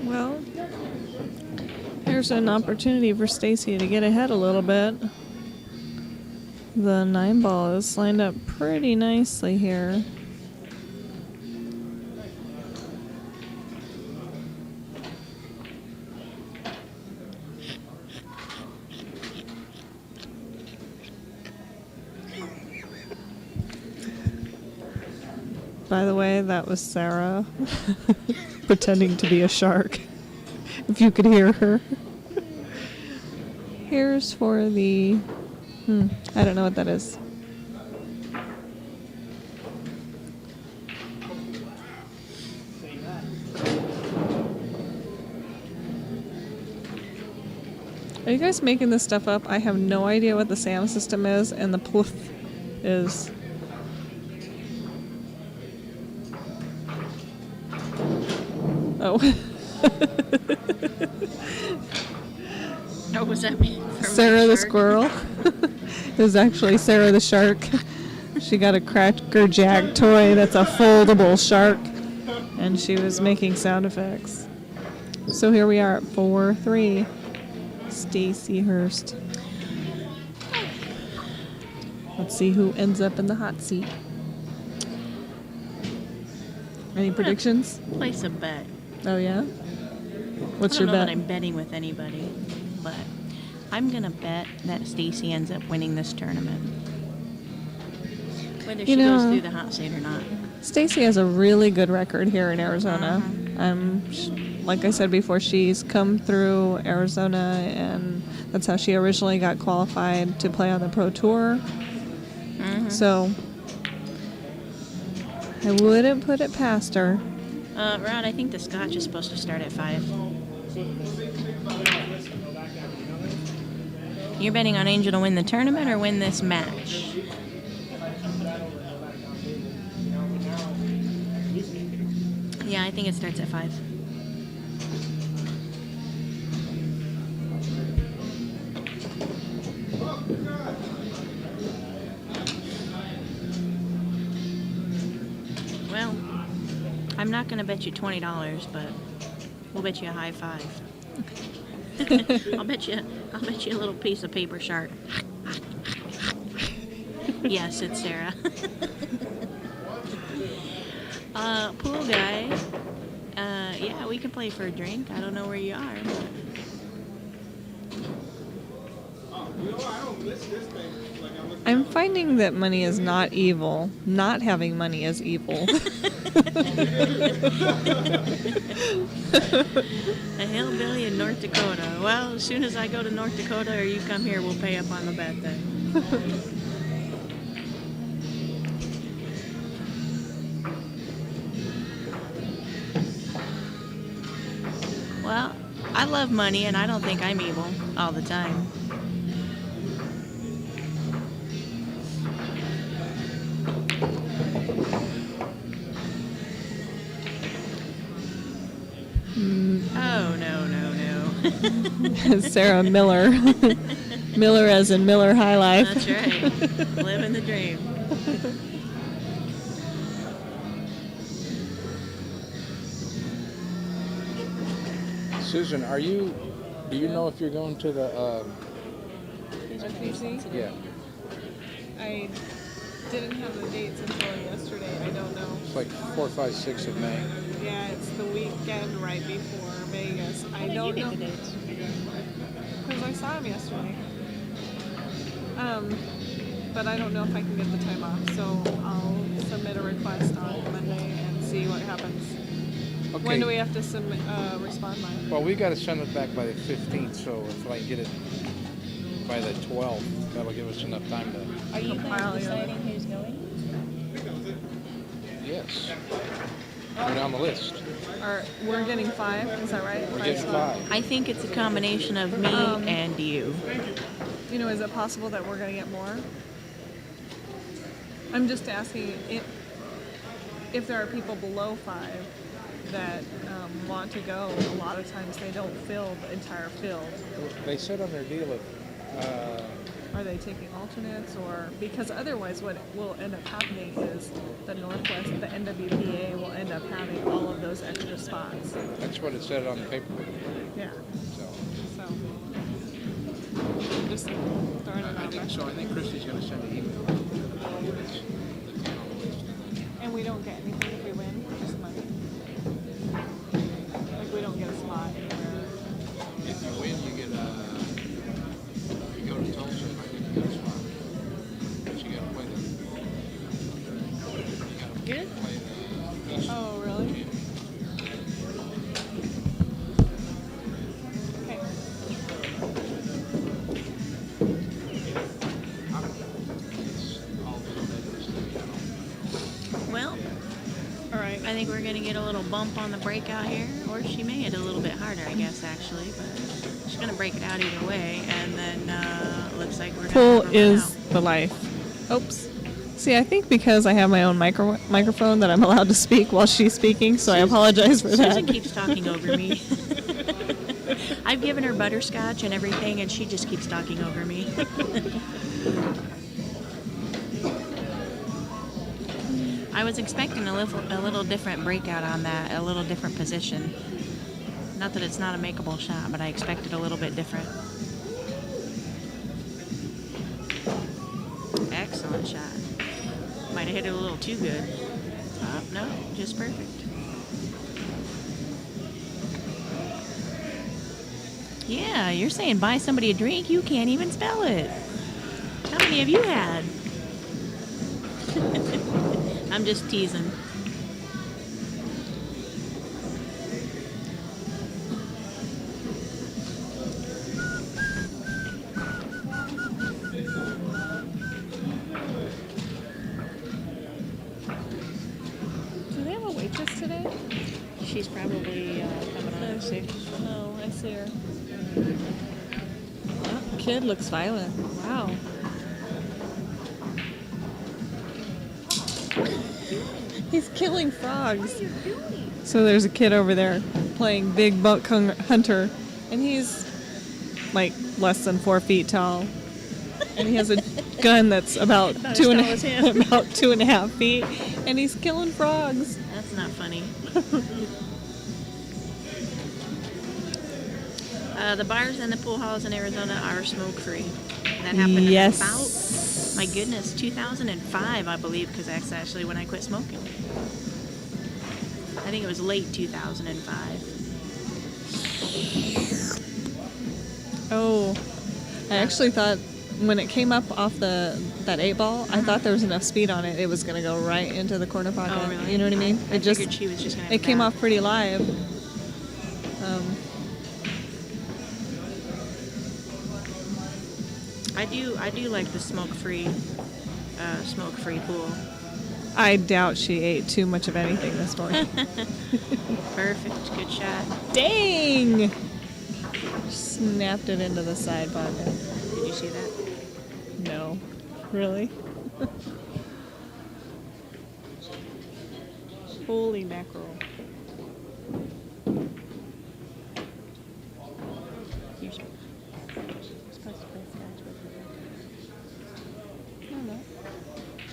Well, here's an opportunity for Stacy to get ahead a little bit. The 9 ball is lined up pretty nicely here. By the way, that was Sarah pretending to be a shark, if you could hear her. Here's for the, I don't know what that is. Are you guys making this stuff up? I have no idea what the sound system is, and the poof is... Oh. Oh, was that me? Sarah the squirrel. It was actually Sarah the shark. She got a Cracker Jack toy that's a foldable shark, and she was making sound effects. So here we are at 4-3. Stacy Hurst. Let's see who ends up in the hot seat. Any predictions? Place a bet. Oh yeah? What's I your don't know bet? that I'm betting with anybody, but I'm gonna bet that Stacy ends up winning this tournament. Whether she goes through the hot seat or not. Stacy has a really good record here in Arizona. Like I said before, she's come through Arizona, and that's how she originally got qualified to play on the Pro Tour. So I wouldn't put it past her. Rod, I think the Scotch is supposed to start at 5. You're betting on Angel to win the tournament or win this match? Yeah, I think it starts at 5. Well, I'm not going to bet you $20, but we'll bet you a high 5. I'll bet you a little piece of paper shark. Yes, it's Sarah. Pool guy. Yeah, we can play for a drink. I don't know where you are. I'm finding that money is not evil. Not having money is evil. A hillbilly in North Dakota. Well, as soon as I go to North Dakota or you come here, we'll pay up on the bet then. Well, I love money and I don't think I'm evil all the time. Oh, no. Sarah Miller. Miller as in Miller High Life. That's right. Living the dream. Susan, do you know if you're going to the, yeah. didn't have the dates until yesterday. I don't know. It's like 4, 5, 6 of May. Yeah, it's the weekend right before Vegas. I don't know. dates? Because I saw him yesterday. But I don't know if I can get the time off. So I'll submit a request on Monday and see what happens. Okay. When do we have to submit, respond by? Well, we got to send it back by the 15th, so if I get it by the 12th, that'll give us enough time to. Are you Compile, guys yeah. deciding who's going? Yes. We're down the list. Or we're getting 5, is that right? We're getting slots? 5. I think it's a combination of me and you. You know, is it possible that we're going to get more? I'm just asking if there are people below 5 that want to go. A lot of times they don't fill the entire field. They said on their deal of. Are they taking alternates, or because otherwise what will end up happening is the Northwest, the NWPA will end up having all of those extra spots. That's what it said on the paperwork. Yeah. So. Just throwing it I out there. think so. I think Kristi's going to send an email. And we don't get anything if we win, just money. Like we don't get a spot anywhere. If you win, you get you go to Tulsa, I think you get a spot. But you got to play Good. the East. Oh, really? Okay. Well, All right. I think we're going to get a little bump on the breakout here, or she may hit a little bit harder, I guess, actually, but she's going to break it out either way, and then looks like we're Pool going to is the life. Oops. See, I think because I have my own microphone that I'm allowed to speak while she's speaking, so I apologize for Susan that. keeps talking over me. I've given her butterscotch and everything, and she just keeps talking over me. I was expecting a little different breakout on that, a little different position. Not that it's not a makeable shot, but I expected a little bit different. Excellent shot. Might have hit it a little too good. Oh, no, just perfect. Yeah, you're saying buy somebody a drink, you can't even spell it. How many have you had? I'm just teasing. Do they have a waitress today? She's probably coming on at 6. No, I see her. Oh, kid looks violent. Wow. He's killing frogs. So there's a kid over there playing big buck hunter, and he's like less than 4 feet tall, and he has a gun that's about About as two and tall as him. about 2.5 feet, and he's killing frogs. That's not funny. The bars and the pool halls in Arizona are smoke-free. That happened Yes. in about, my goodness, 2005, I believe, because that's actually when I quit smoking. I think it was late 2005. Oh, I actually thought when it came up off that 8-ball, I thought there was enough speed on it. It was gonna go right into the corner pocket. Oh, really? You know what I mean? I figured she was just gonna have It came that. off pretty live. I do like the smoke-free pool. I doubt she ate too much of anything this morning. Perfect, good shot. Dang! Snapped it into the side pocket. Did you see that? No. Really? Holy mackerel. You're supposed to play scratch with her. No, no.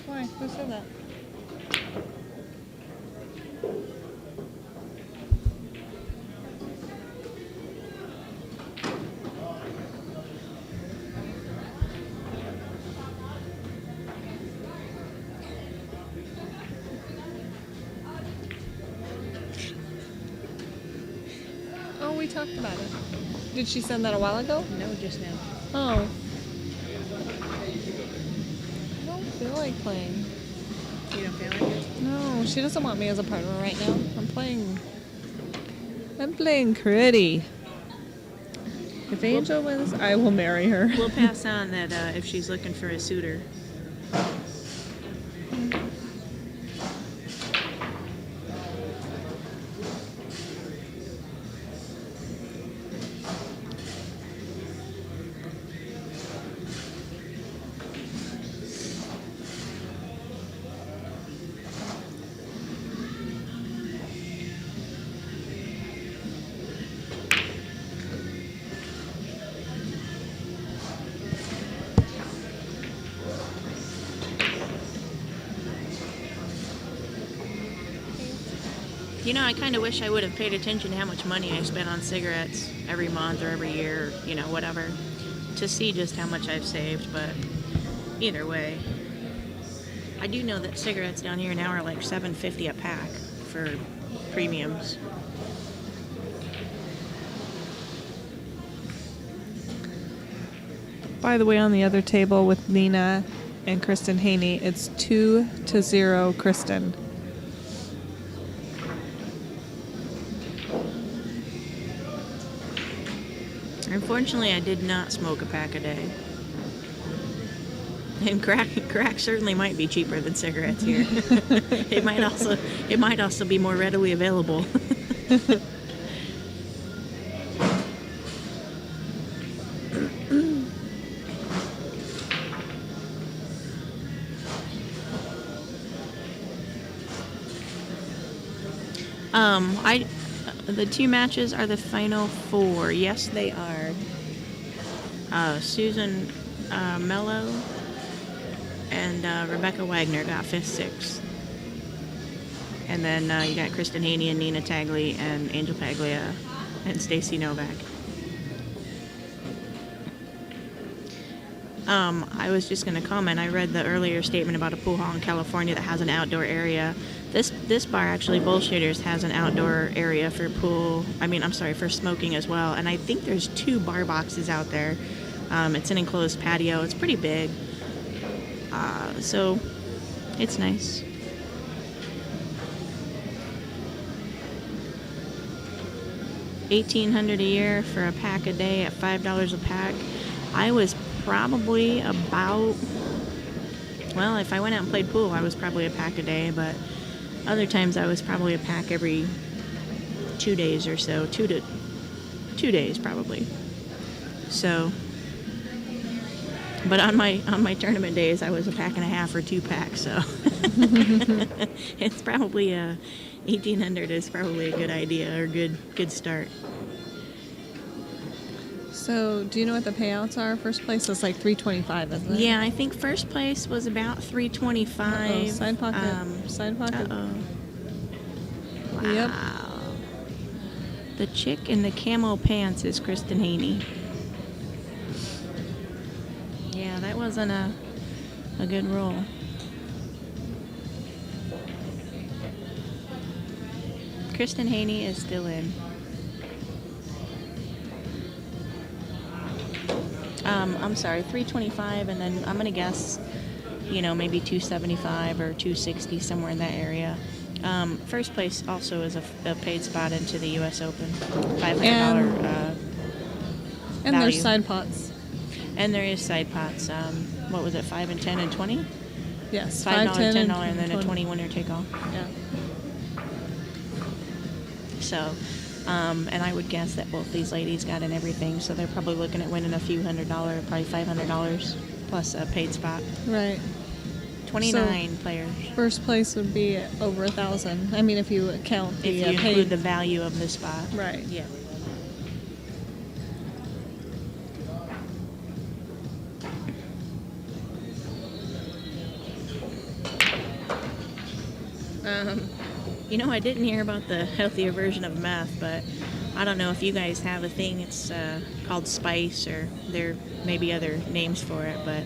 Why? Who said that? talked about it. Did she send that a while ago? No, just now. Oh. I don't feel like playing. You don't feel like it? No, she doesn't want me as a partner right now. I'm playing Critty. If Angel wins, I will marry her. We'll pass on that if she's looking for a suitor. You know, I kind of wish I would have paid attention to how much money I spent on cigarettes every month or every year, or, you know, whatever, to see just how much I've saved, but either way. I do know that cigarettes down here now are like $7.50 a pack for premiums. By the way, on the other table with Nina and Kristin Haney, it's 2-0 Kristin. Unfortunately, I did not smoke a pack a day. And crack certainly might be cheaper than cigarettes here. It might also be more readily available. The two matches are the final four. Yes, they are. Susan Mello and Rebecca Wagner got 5th, 6th. And then you got Kristin Haney and Nina Tagley and Angel Paglia and Stacy Novak. I was just going to comment. I read the earlier statement about a pool hall in California that has an outdoor area. This bar, actually, Bullshitters, has an outdoor area for for smoking as well. And I think there's 2 bar boxes out there. It's an enclosed patio. It's pretty big. So it's nice. $1,800 a year for a pack a day at $5 a pack. I was probably about, well, if I went out and played pool, I was probably a pack a day, but other times I was probably a pack every 2 days or so, 2 days probably. So, but on my tournament days, I was a pack and a half or 2 packs. So it's probably $1,800 is probably a good idea or good start. So, do you know what the payouts are? First place is like $325, isn't it? Yeah, I think first place was about $325. Side pocket. Side pocket. Wow. Yep. The chick in the camo pants is Kristin Haney. Yeah, that wasn't a good roll. Kristin Haney is still in. I'm sorry, $325, and then I'm gonna guess, maybe $275 or $260, somewhere in that area. First place also is a paid spot into the U.S. Open, $500 And value. there's side pots. And there is side pots. What was it, 5 and 10 and 20? Yes, $5, 10, $10, and then a 20 winner take all. Yeah. So, and I would guess that both these ladies got in everything, so they're probably looking at winning a few $100, probably $500 plus a paid spot. Right. 29 players. First place would be over 1,000. I mean, if you count the If you paid. include the value of the spot. Right. Yeah. I didn't hear about the healthier version of meth, but I don't know if you guys have a thing. It's called Spice, or there may be other names for it, but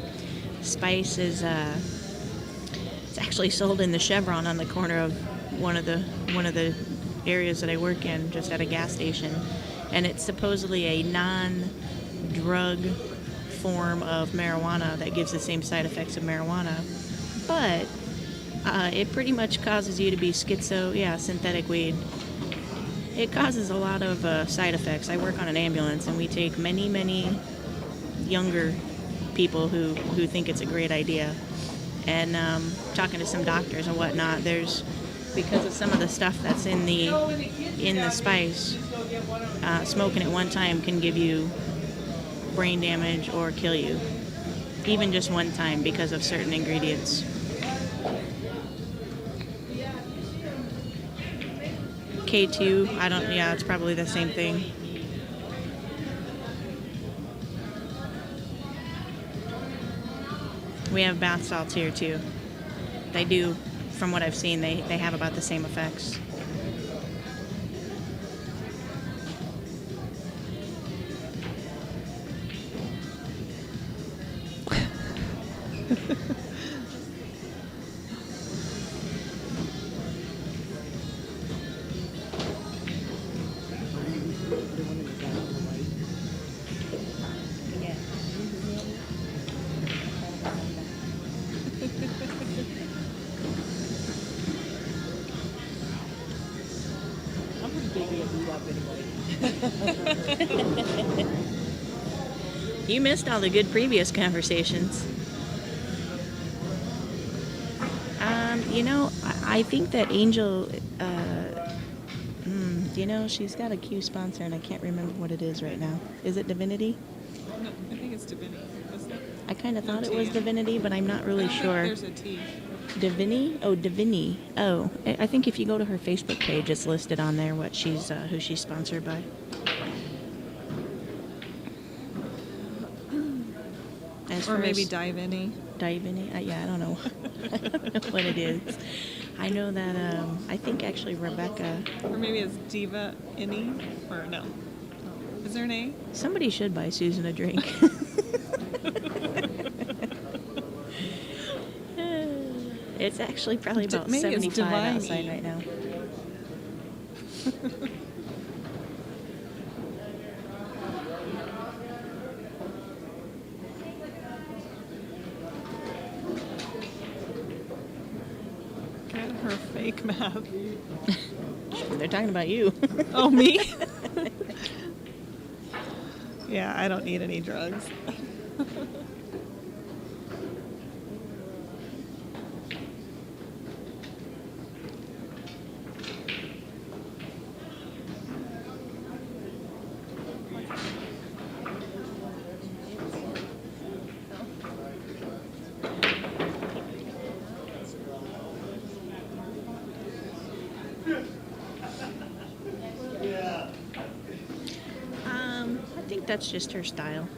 Spice is it's actually sold in the Chevron on the corner of one of the areas that I work in, just at a gas station. and it's supposedly a non-drug form of marijuana that gives the same side effects of marijuana, but it pretty much causes you to be synthetic weed. It causes a lot of side effects. I work on an ambulance, and we take many younger people who think it's a great idea. And talking to some doctors and whatnot, because of some of the stuff that's in the spice, smoking at one time can give you brain damage or kill you, even just one time because of certain ingredients. K2, it's probably the same thing. We have bath salts here too. They do, from what I've seen, they have about the same effects. You missed all the good previous conversations. I think that Angel, she's got a Q sponsor, and I can't remember what it is right now. Is it Divinity? No, I think it's Divinity. I kind of thought it was Divinity, but I'm not really sure. There's a T. Divini? Oh, Divini. Oh, I think if you go to her Facebook page, it's listed on there what who she's sponsored by. Or maybe Divini. Divini? I don't know. I don't know what it is. I know that, I think actually Rebecca. Or maybe it's Diva Inni. Or no. Oh. Is there an A? Somebody should buy Susan a drink. It's actually probably about 75 outside right now. Get her fake math. They're talking about you. Oh, me? Yeah, I don't need any drugs. I think that's just her style.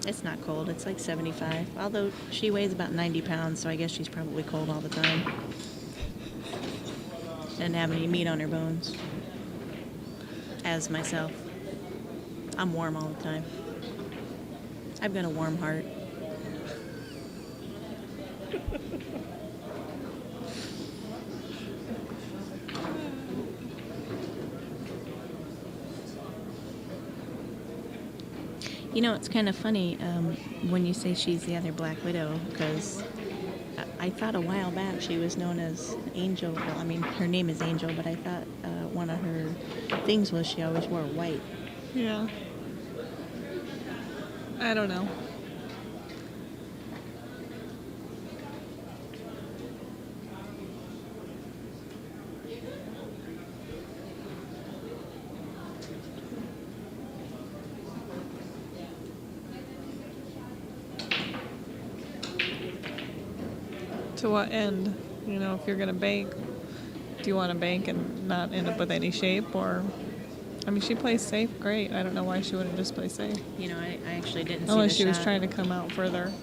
It's not cold. It's like 75. Although she weighs about 90 pounds, so I guess she's probably cold all the time. Doesn't have any meat on her bones. As myself. I'm warm all the time. I've got a warm heart. It's kind of funny when you say she's the other Black Widow, because I thought a while back she was known as Angel. Well, I mean, her name is Angel, but I thought one of her things was she always wore white. Yeah. I don't know. To what end? If you're going to bake, do you want to bake and not end up with any shape? Or, I mean, she plays safe, great. I don't know why she wouldn't just play safe. I actually didn't see the shot. Unless she was trying to come out further.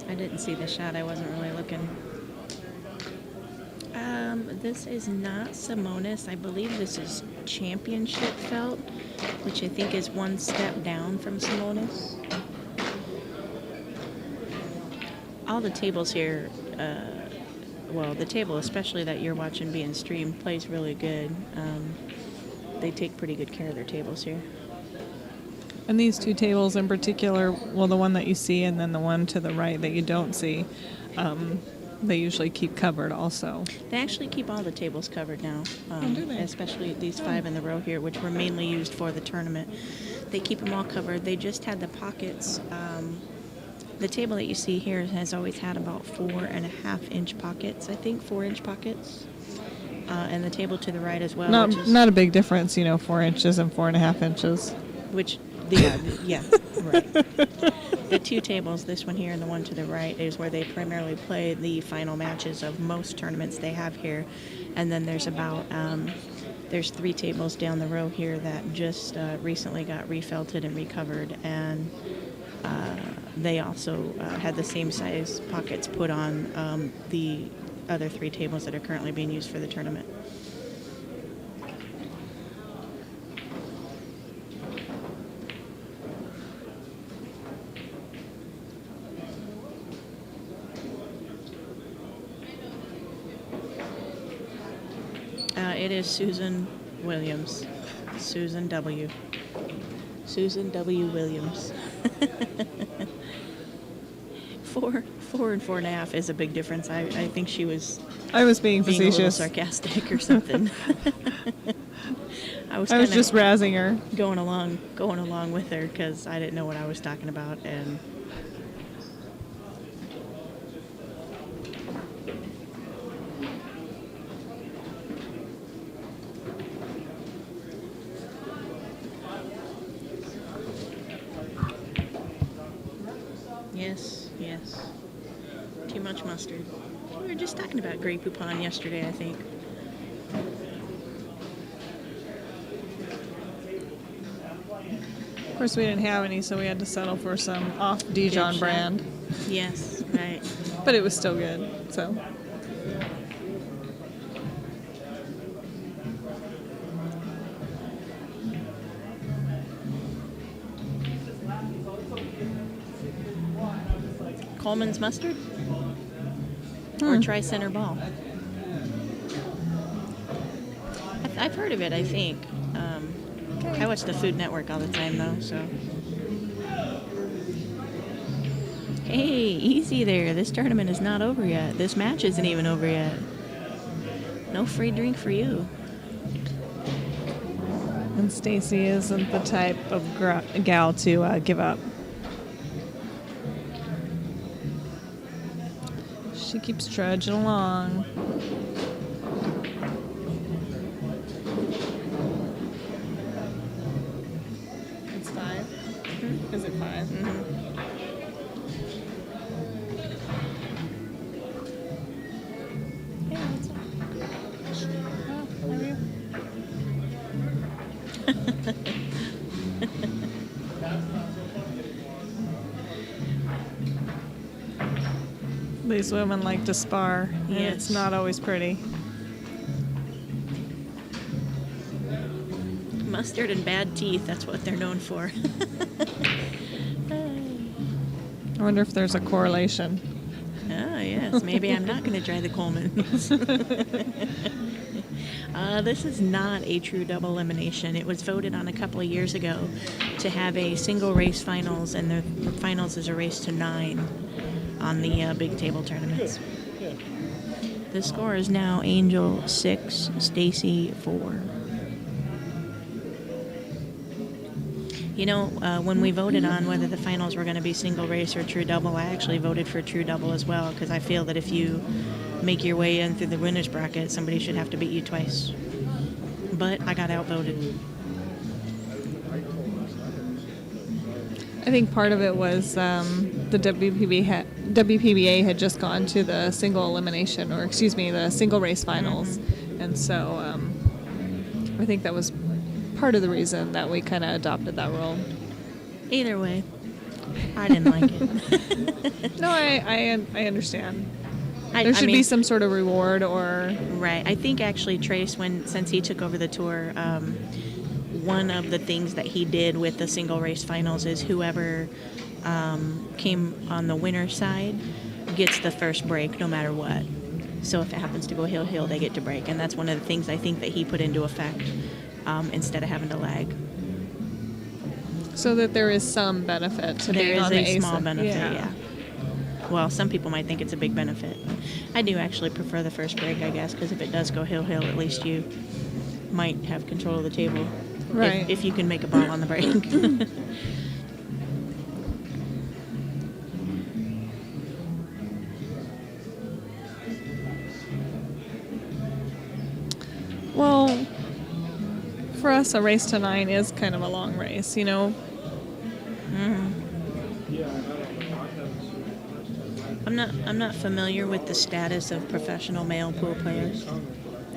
I didn't see the shot. I wasn't really looking. This is not Simonis. I believe this is Championship felt, which I think is one step down from Simonis. All the tables here, the table especially that you're watching being streamed plays really good. They take pretty good care of their tables here. And these two tables in particular, well, the one that you see and then the one to the right that you don't see, they usually keep covered also. They actually keep all the tables covered now, do they? especially these 5 in the row here, which were mainly used for the tournament. They keep them all covered. They just had the pockets. The table that you see here has always had about 4.5-inch pockets, I think, 4-inch pockets. And the table to the right as well. Not a big difference, 4 inches and 4.5 inches. Which, yeah, right. The 2 tables, this one here and the one to the right, is where they primarily play the final matches of most tournaments they have here. And then there's there's 3 tables down the row here that just recently got refelted and recovered. And they also had the same size pockets put on the other 3 tables that are currently being used for the tournament. It is Susan Williams. Susan W. Susan W. Williams. 4 and 4.5 is a big difference. I think she was. I was being a little facetious. sarcastic or something. I was just razzing her. going along with her because I didn't know what I was talking about, and yes, too much mustard. We were just talking about Grey Poupon yesterday, I think. Of course, we didn't have any, so we had to settle for some off Dijon Shot. brand. Yes, right. But it was still good, so. Coleman's mustard? Or Tri-Center Ball? I've heard of it, I think. I watch the Food Network all the time, though, so. Hey, easy there. This tournament is not over yet. This match isn't even over yet. No free drink for you. And Stacy isn't the type of gal to give up. She keeps trudging along. It's 5? Mm-hmm. Is it 5? Mm-hmm. Hey, what's up? Oh, how are you? These women like to spar, and Yes. it's not always pretty. Mustard and bad teeth, that's what they're known for. I wonder if there's a correlation. Oh, yes. Maybe I'm not going to try the Coleman's. This is not a true double elimination. It was voted on a couple of years ago to have a single race finals, and the finals is a race to 9 on the big table tournaments. The score is now Angel 6, Stacy 4. You know, when we voted on whether the finals were going to be single race or true double, I actually voted for true double as well, because I feel that if you make your way in through the winner's bracket, somebody should have to beat you twice. But I got outvoted. I think part of it was the WPBA had just gone to the single elimination, or excuse me, the single race finals. Mm-hmm. And so I think that was part of the reason that we kind of adopted that rule. Either way, I didn't like it. No, I understand. There should be some sort of reward or... Right. I think actually Trace, since he took over the tour, one of the things that he did with the single race finals is whoever came on the winner's side gets the first break no matter what. So if it happens to go hill, they get to break. And that's one of the things I think that he put into effect instead of having to lag. So that there is some benefit to There being is on a the small ASIN. benefit, yeah. Well, some people might think it's a big benefit. I do actually prefer the first break, I guess, because if it does go hill, at least you might have control of the table. Right. If you can make a ball on the break. Well, for us, a race to 9 is kind of a long race, you know. I'm not familiar with the status of professional male pool players.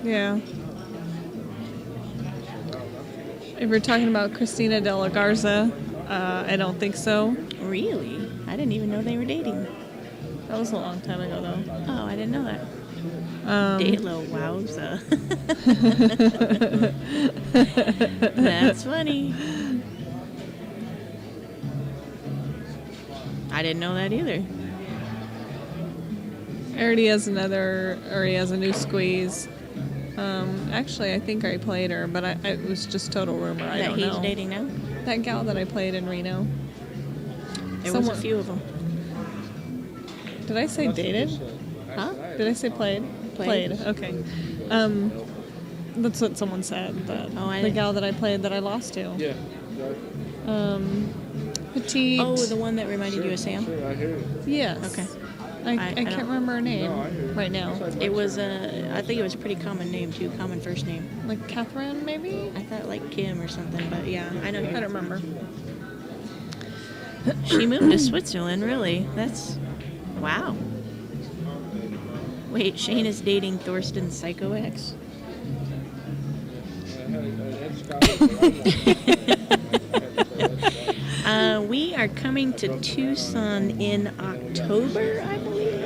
Yeah. If you're talking about Christina de la Garza, I don't think so. Really? I didn't even know they were dating. That was a long time ago, though. Oh, I didn't know that. De la wowza. That's funny. I didn't know that either. He has a new squeeze. Actually, I think I played her, but it was just total rumor. I don't know. That he's dating now? That gal that I played in Reno. There was a few of them. Did I say dated? Huh? Did I say played? Played. Okay. That's what someone said. The gal that I played that I lost to. Yeah. Petite. Oh, the one that reminded you of Sam? Sure, I hear you. Yes. Okay. I can't remember her name No, I hear you. right now. It was I think it was a pretty common name too, common first name. Like Catherine, maybe? I thought like Kim or something, but yeah, I know. I don't remember. She moved to Switzerland, really? That's wow. Wait, Shane is dating Thorsten's Psycho Ex. We are coming to Tucson in October, I believe.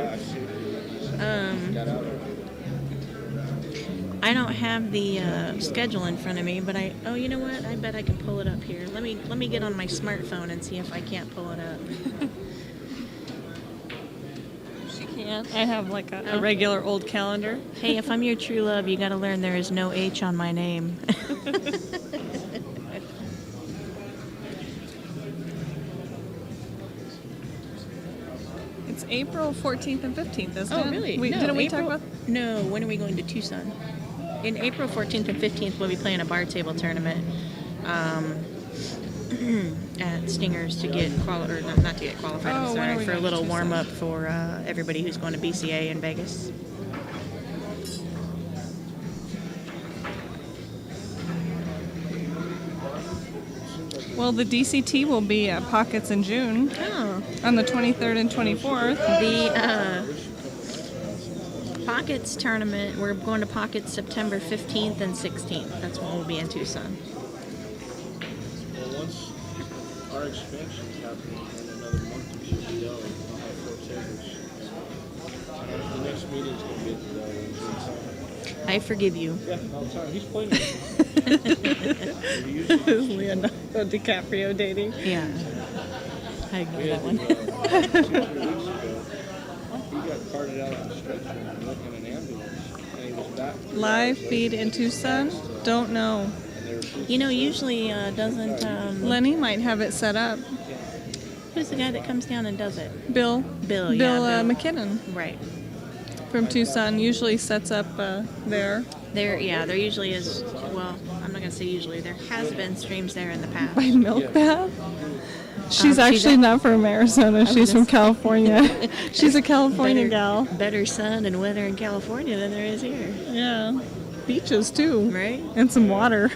I don't have the schedule in front of me, but you know what? I bet I can pull it up here. Let me get on my smartphone and see if I can't pull it up. She can't. I have like a regular old calendar. Hey, if I'm your true love, you got to learn there is no H on my name. It's April 14th and 15th, isn't it? Oh, really? Didn't we talk about? No, when are we going to Tucson? In April 14th and 15th, we'll be playing a bar table tournament at Stingers to get not to get qualified, I'm Oh, when are sorry, we for a going to little Tucson? warm-up for everybody who's going to BCA in Vegas. Well, the DCT will be at Pockets in June Oh. on the 23rd and 24th. The Pockets tournament, we're going to Pockets September 15th and 16th. That's when we'll be in Tucson. Well, once our expansion's happening in another month, we should go. I'll have 4 tables. The next meeting's going to be in June 7th. I forgive you. Yeah, all the time. He's playing. Is Leonardo DiCaprio dating? Yeah. I get that one. 2-3 weeks ago, he got carted out on the stretcher and went in an ambulance, and he was back. Live feed in Tucson? Don't know. And they were You know, usually doesn't... Lenny might have it set up. who's the guy that comes down and does it? Bill. Bill, yeah. Bill Bill. McKinnon Right. from Tucson usually sets up there. There usually is, well, I'm not going to say usually, there has been streams there in the past. By Milk Bath? She's She's actually a- not from Arizona. She's from California. She's a California gal. Better sun and weather in California than there is here. Yeah. Beaches, too. Right? And some water.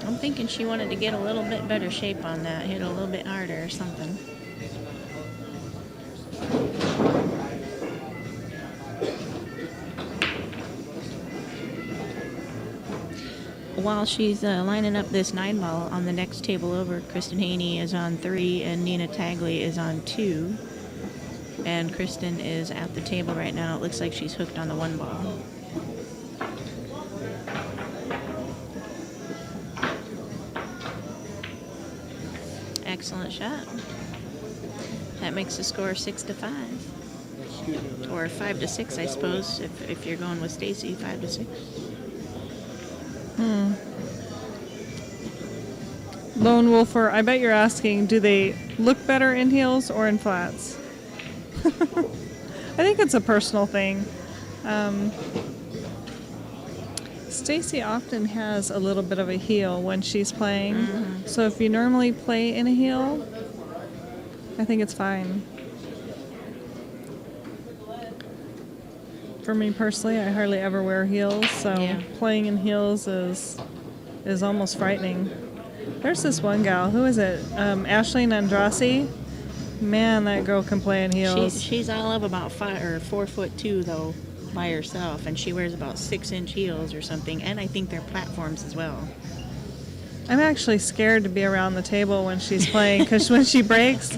I'm thinking she wanted to get a little bit better shape on that, hit a little bit harder or something. while she's lining up this 9-ball on the next table over, Kristin Haney is on 3 and Nina Tagley is on 2. And Kristin is at the table right now. It looks like she's hooked on the 1-ball. Excellent shot. That makes the score 6-5. Or 5-6, I suppose, if you're going with Stacy, 5-6. Lone Wolfer, I bet you're asking, do they look better in heels or in flats? I think it's a personal thing. Stacy often has a little bit of a heel when she's playing. So if you normally play in a heel, I think it's fine. For me personally, I hardly ever wear heels, so Yeah. playing in heels is almost frightening. There's this one gal, who is it? Ashleen Andrassi. Man, that girl can play in heels. She's all of about 4'2" though by herself, and she wears about 6-inch heels or something, and I think they're platforms as well. I'm actually scared to be around the table when she's playing, because when she breaks,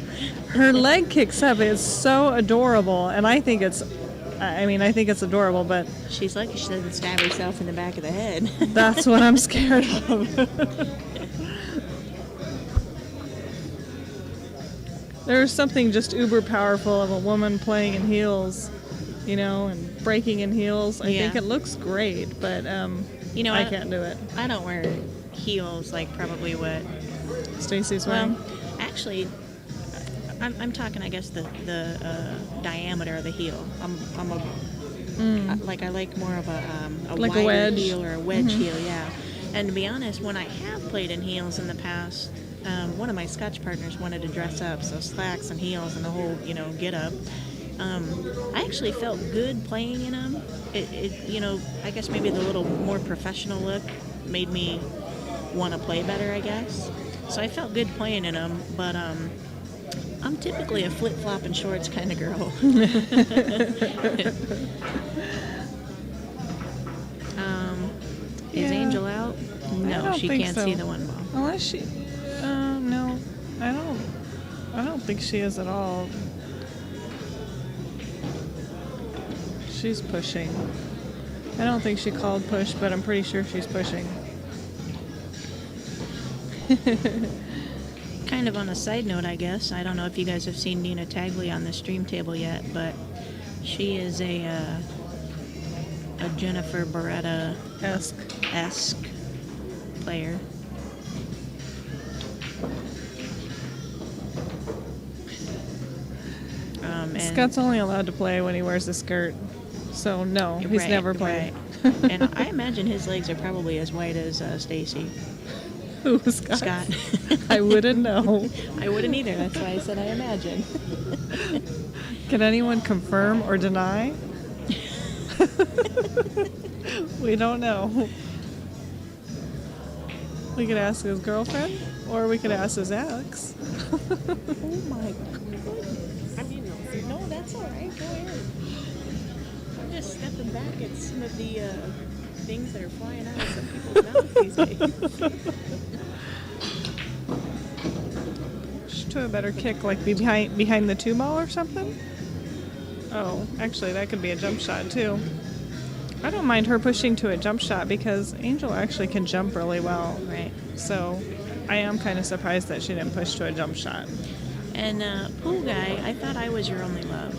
her leg kicks up. It's so adorable, and I think it's adorable, but She's lucky she doesn't stab herself in the back of the head. that's what I'm scared of. There's something just uber powerful of a woman playing in heels, and breaking in heels. I think it looks great, but I can't do it. I don't wear heels like probably what Stacy's well, wearing. actually, I'm talking, I guess, the diameter of the heel. I like more of a Like a wider wedge. heel or a wedge heel, yeah. And to be honest, when I have played in heels in the past, one of my Scotch partners wanted to dress up, so slacks and heels and the whole, get up. I actually felt good playing in them. I guess maybe the little more professional look made me want to play better, I guess. So I felt good playing in them, but I'm typically a flip-flop and shorts kind of girl. Is Angel out? I No, don't she think can't so. see the 1-ball. Unless she, no, I don't think she is at all. She's pushing. I don't think she called push, but I'm pretty sure she's pushing. Kind of on a side note, I guess. I don't know if you guys have seen Nina Tagley on the stream table yet, but she is a Jennifer Beretta-esque player. And Scott's only allowed to play when he wears a skirt, so no, he's never played. Right. And I imagine his legs are probably as white as Stacy. Who, Scott? Scott. I wouldn't know. I wouldn't either. That's why I said I imagine. Can anyone confirm or deny? We don't know. We could ask his girlfriend, or we could ask his ex. Oh my goodness. I mean, No, that's all right. Go ahead. I'm just stepping back at some of the things that are flying out of some people's mouths these days. Should do a better kick, like behind the 2-ball or something. Oh, actually, that could be a jump shot too. I don't mind her pushing to a jump shot because Angel actually can jump really well. Right. So I am kind of surprised that she didn't push to a jump shot. And pool guy, I thought I was your only love.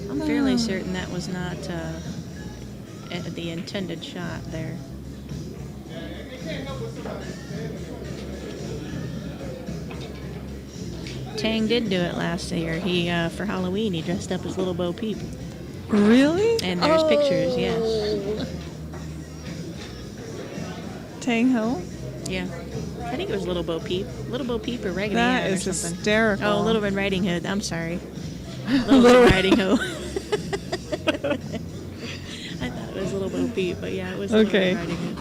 I'm fairly certain that was not the intended shot there. Tang did do it last year. He for Halloween he dressed up as Little Bo Peep. Really? And there's pictures, yes. Tang Ho? Yeah. I think it was Little Bo Peep. Little Bo Peep or Raggedy That Ann or is something. hysterical. Oh, Little Red Riding Hood. I'm sorry. Little Red Riding Hood. I thought it was Little Bo Peep, but yeah, it was Little Okay. Red Riding Hood.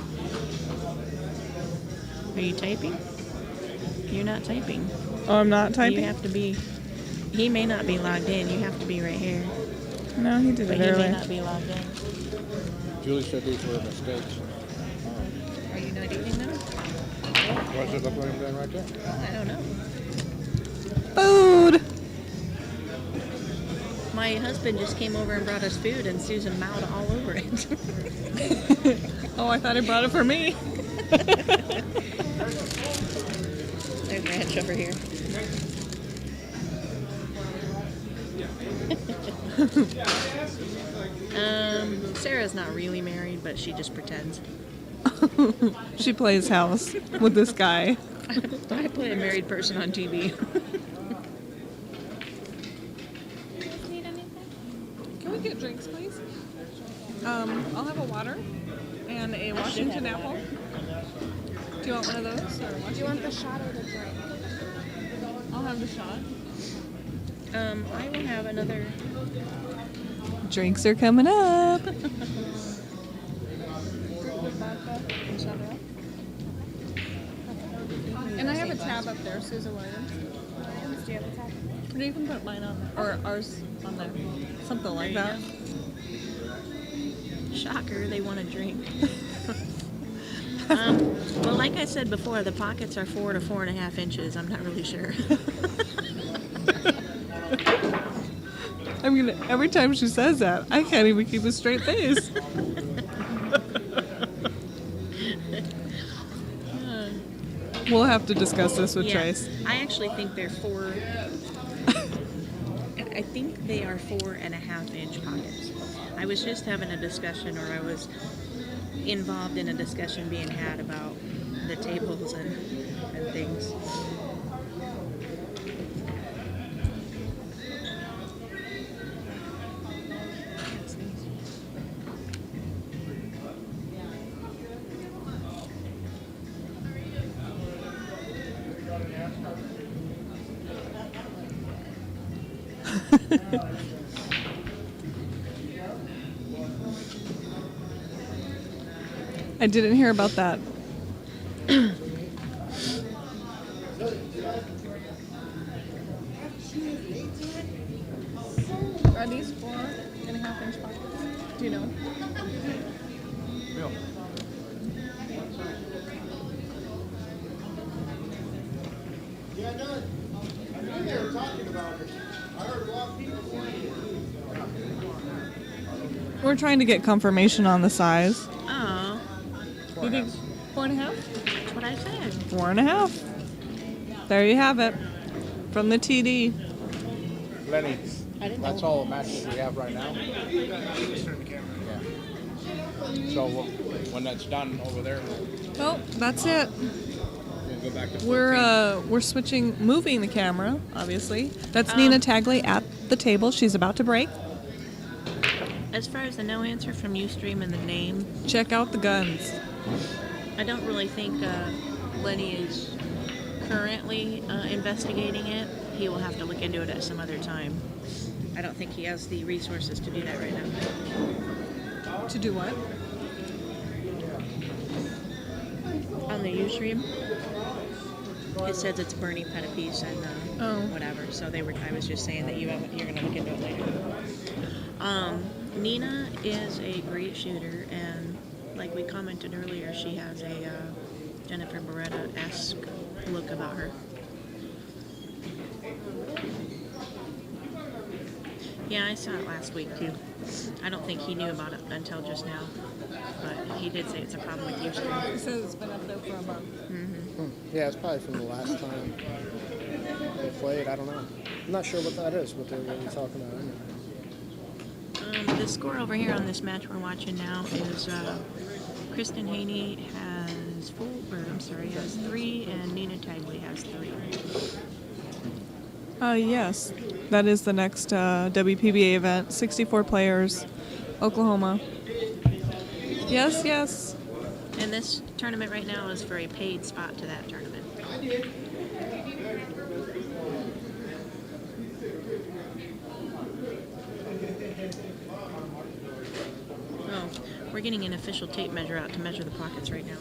Are you typing? You're not typing. Oh, I'm not typing? You have to be. He may not be logged in. You have to be right here. No, he did But it he may earlier. not be logged in. Julie said these were mistakes. Are you not eating them? What does it look like I'm doing right there? I don't know. Food! My husband just came over and brought us food, and Susan mowed all over it. Oh, I thought he brought it for me. There's ranch over here. Sarah's not really married, but she just pretends. She plays house with this guy. I play a married person on TV. Can we get drinks, please? I'll have a water and a Washington apple. Do you want one of those? Or Do you want the shot or the drink? I'll have the shot. I will have another. Drinks are coming up. And I have a tab up there, Susan Williams. Do you have a tab? Or you can put mine on, or ours on there. Something like that. Shocker, they want a drink. Well, like I said before, the pockets are 4 to 4.5 inches. I'm not really sure. I'm gonna. Every time she says that, I can't even keep a straight face. We'll have to discuss this with Yeah, Trace. I actually think they're 4. I think they are 4.5 inch pockets. I was just having a discussion, or I was involved in a discussion being had about the tables and things. I didn't hear about that. Are these 4.5 inch pockets? Do you know? We're trying to get confirmation on the size. Oh, You think 4.5? that's what I said. 4.5. There you have it. From the TD. Lenny, I didn't that's know. all the matches we have right now. Yeah. So when that's done over there, Well, that's it. we'll go back to 14. We're moving the camera, obviously. That's Nina Tagley at the table. She's about to break. As far as the no answer from Ustream and the name, Check out the guns. I don't really think Lenny is currently investigating it. He will have to look into it at some other time. I don't think he has the resources to do that right now. To do what? On the Ustream, it says it's burning pet a piece and whatever. So I was just saying that you're going to look into it later. Nina is a great shooter, and like we commented earlier, she has a Jennifer Beretta-esque look about her. Yeah, I saw it last week too. I don't think he knew about it until just now, but he did say it's a problem with Ustream. He says it's been up there for a month. Yeah, it's probably from the last time they played. I don't know. I'm not sure what that is, what they're really talking about. The score over here on this match we're watching now is Kristin Haney has 3, and Nina Tagley has 3. Yes. That is the next WPBA event. 64 players. Oklahoma. Yes, yes. And this tournament right now is for a paid spot to that tournament. Oh, we're getting an official tape measure out to measure the pockets right now.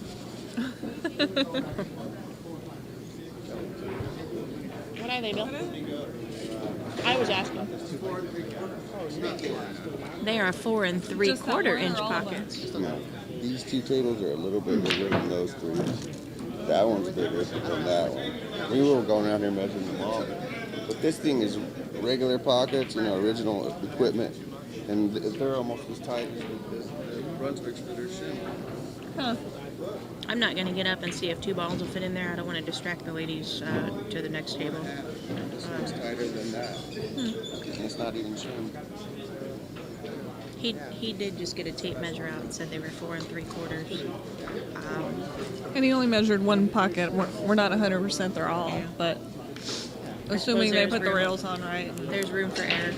What are they, Bill? I was asking. They are 4 3/4 inch pockets. No, these two tables are a little bit bigger than those three. That one's bigger than that one. We were going out here measuring them all. But this thing is regular pockets, original equipment, and they're almost as tight as the Brunswicks for their shin. Huh. I'm not going to get up and see if 2 balls will fit in there. I don't want to distract the ladies to the next table. This one's tighter than that. And it's not even trimmed. He did just get a tape measure out and said they were 4 3/4. And he only measured one pocket. We're not 100% they're all, but assuming they there's put the room. rails on right. There's room for error.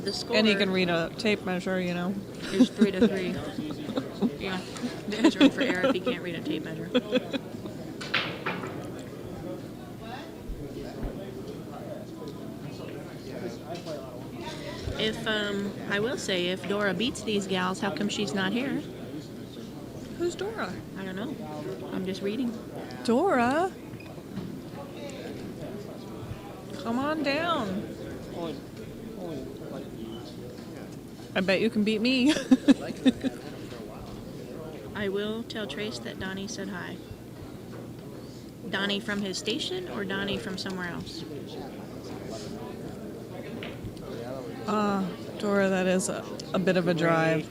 The score And he can read a tape measure, is 3 to 3. Yeah, there's room for error if he can't read a tape measure. If I will say, if Dora beats these gals, how come she's not here? Who's Dora? I don't know. I'm just reading. Dora? Come on down. I bet you can beat me. I will tell Trace that Donnie said hi. Donnie from his station or Donnie from somewhere else? Dora, that is a bit of a drive.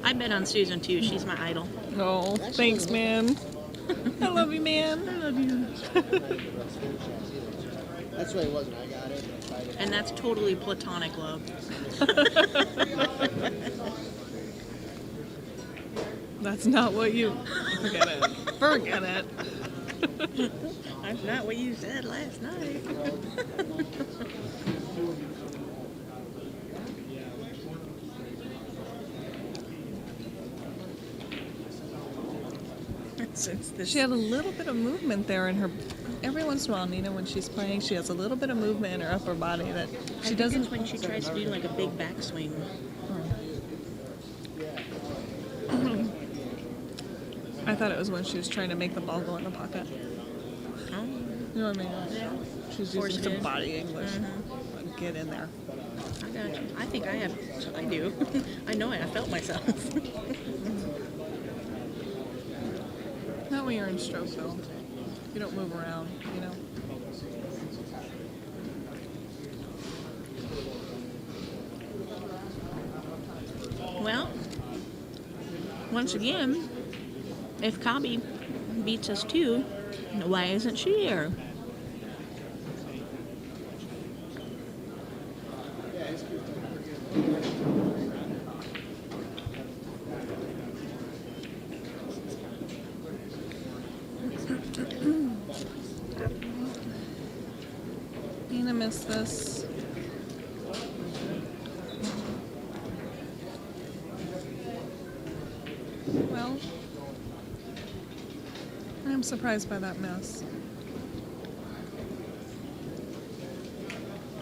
I bet on Susan too. She's my idol. Oh, thanks, man. I love you, man. I love you. That's what it wasn't. I got it. And that's totally platonic love. That's not what you... Forget it. Forget it. That's not what you said last night. She had a little bit of movement there in her... Every once in a while, Nina, when she's playing, she has a little bit of movement in her upper body that she doesn't... It's when she tries to do like a big backswing. I thought it was when she was trying to make the ball go in the pocket. Oh, You know what I mean? yeah. She's Force using some feed. body English. Get in there. I got you. I think I do. I know it. I felt myself. Not when you're in stroke, though. You don't move around, Well, once again, if Cobby beats us too, why isn't she here? Nina missed this. Well, I'm surprised by that miss.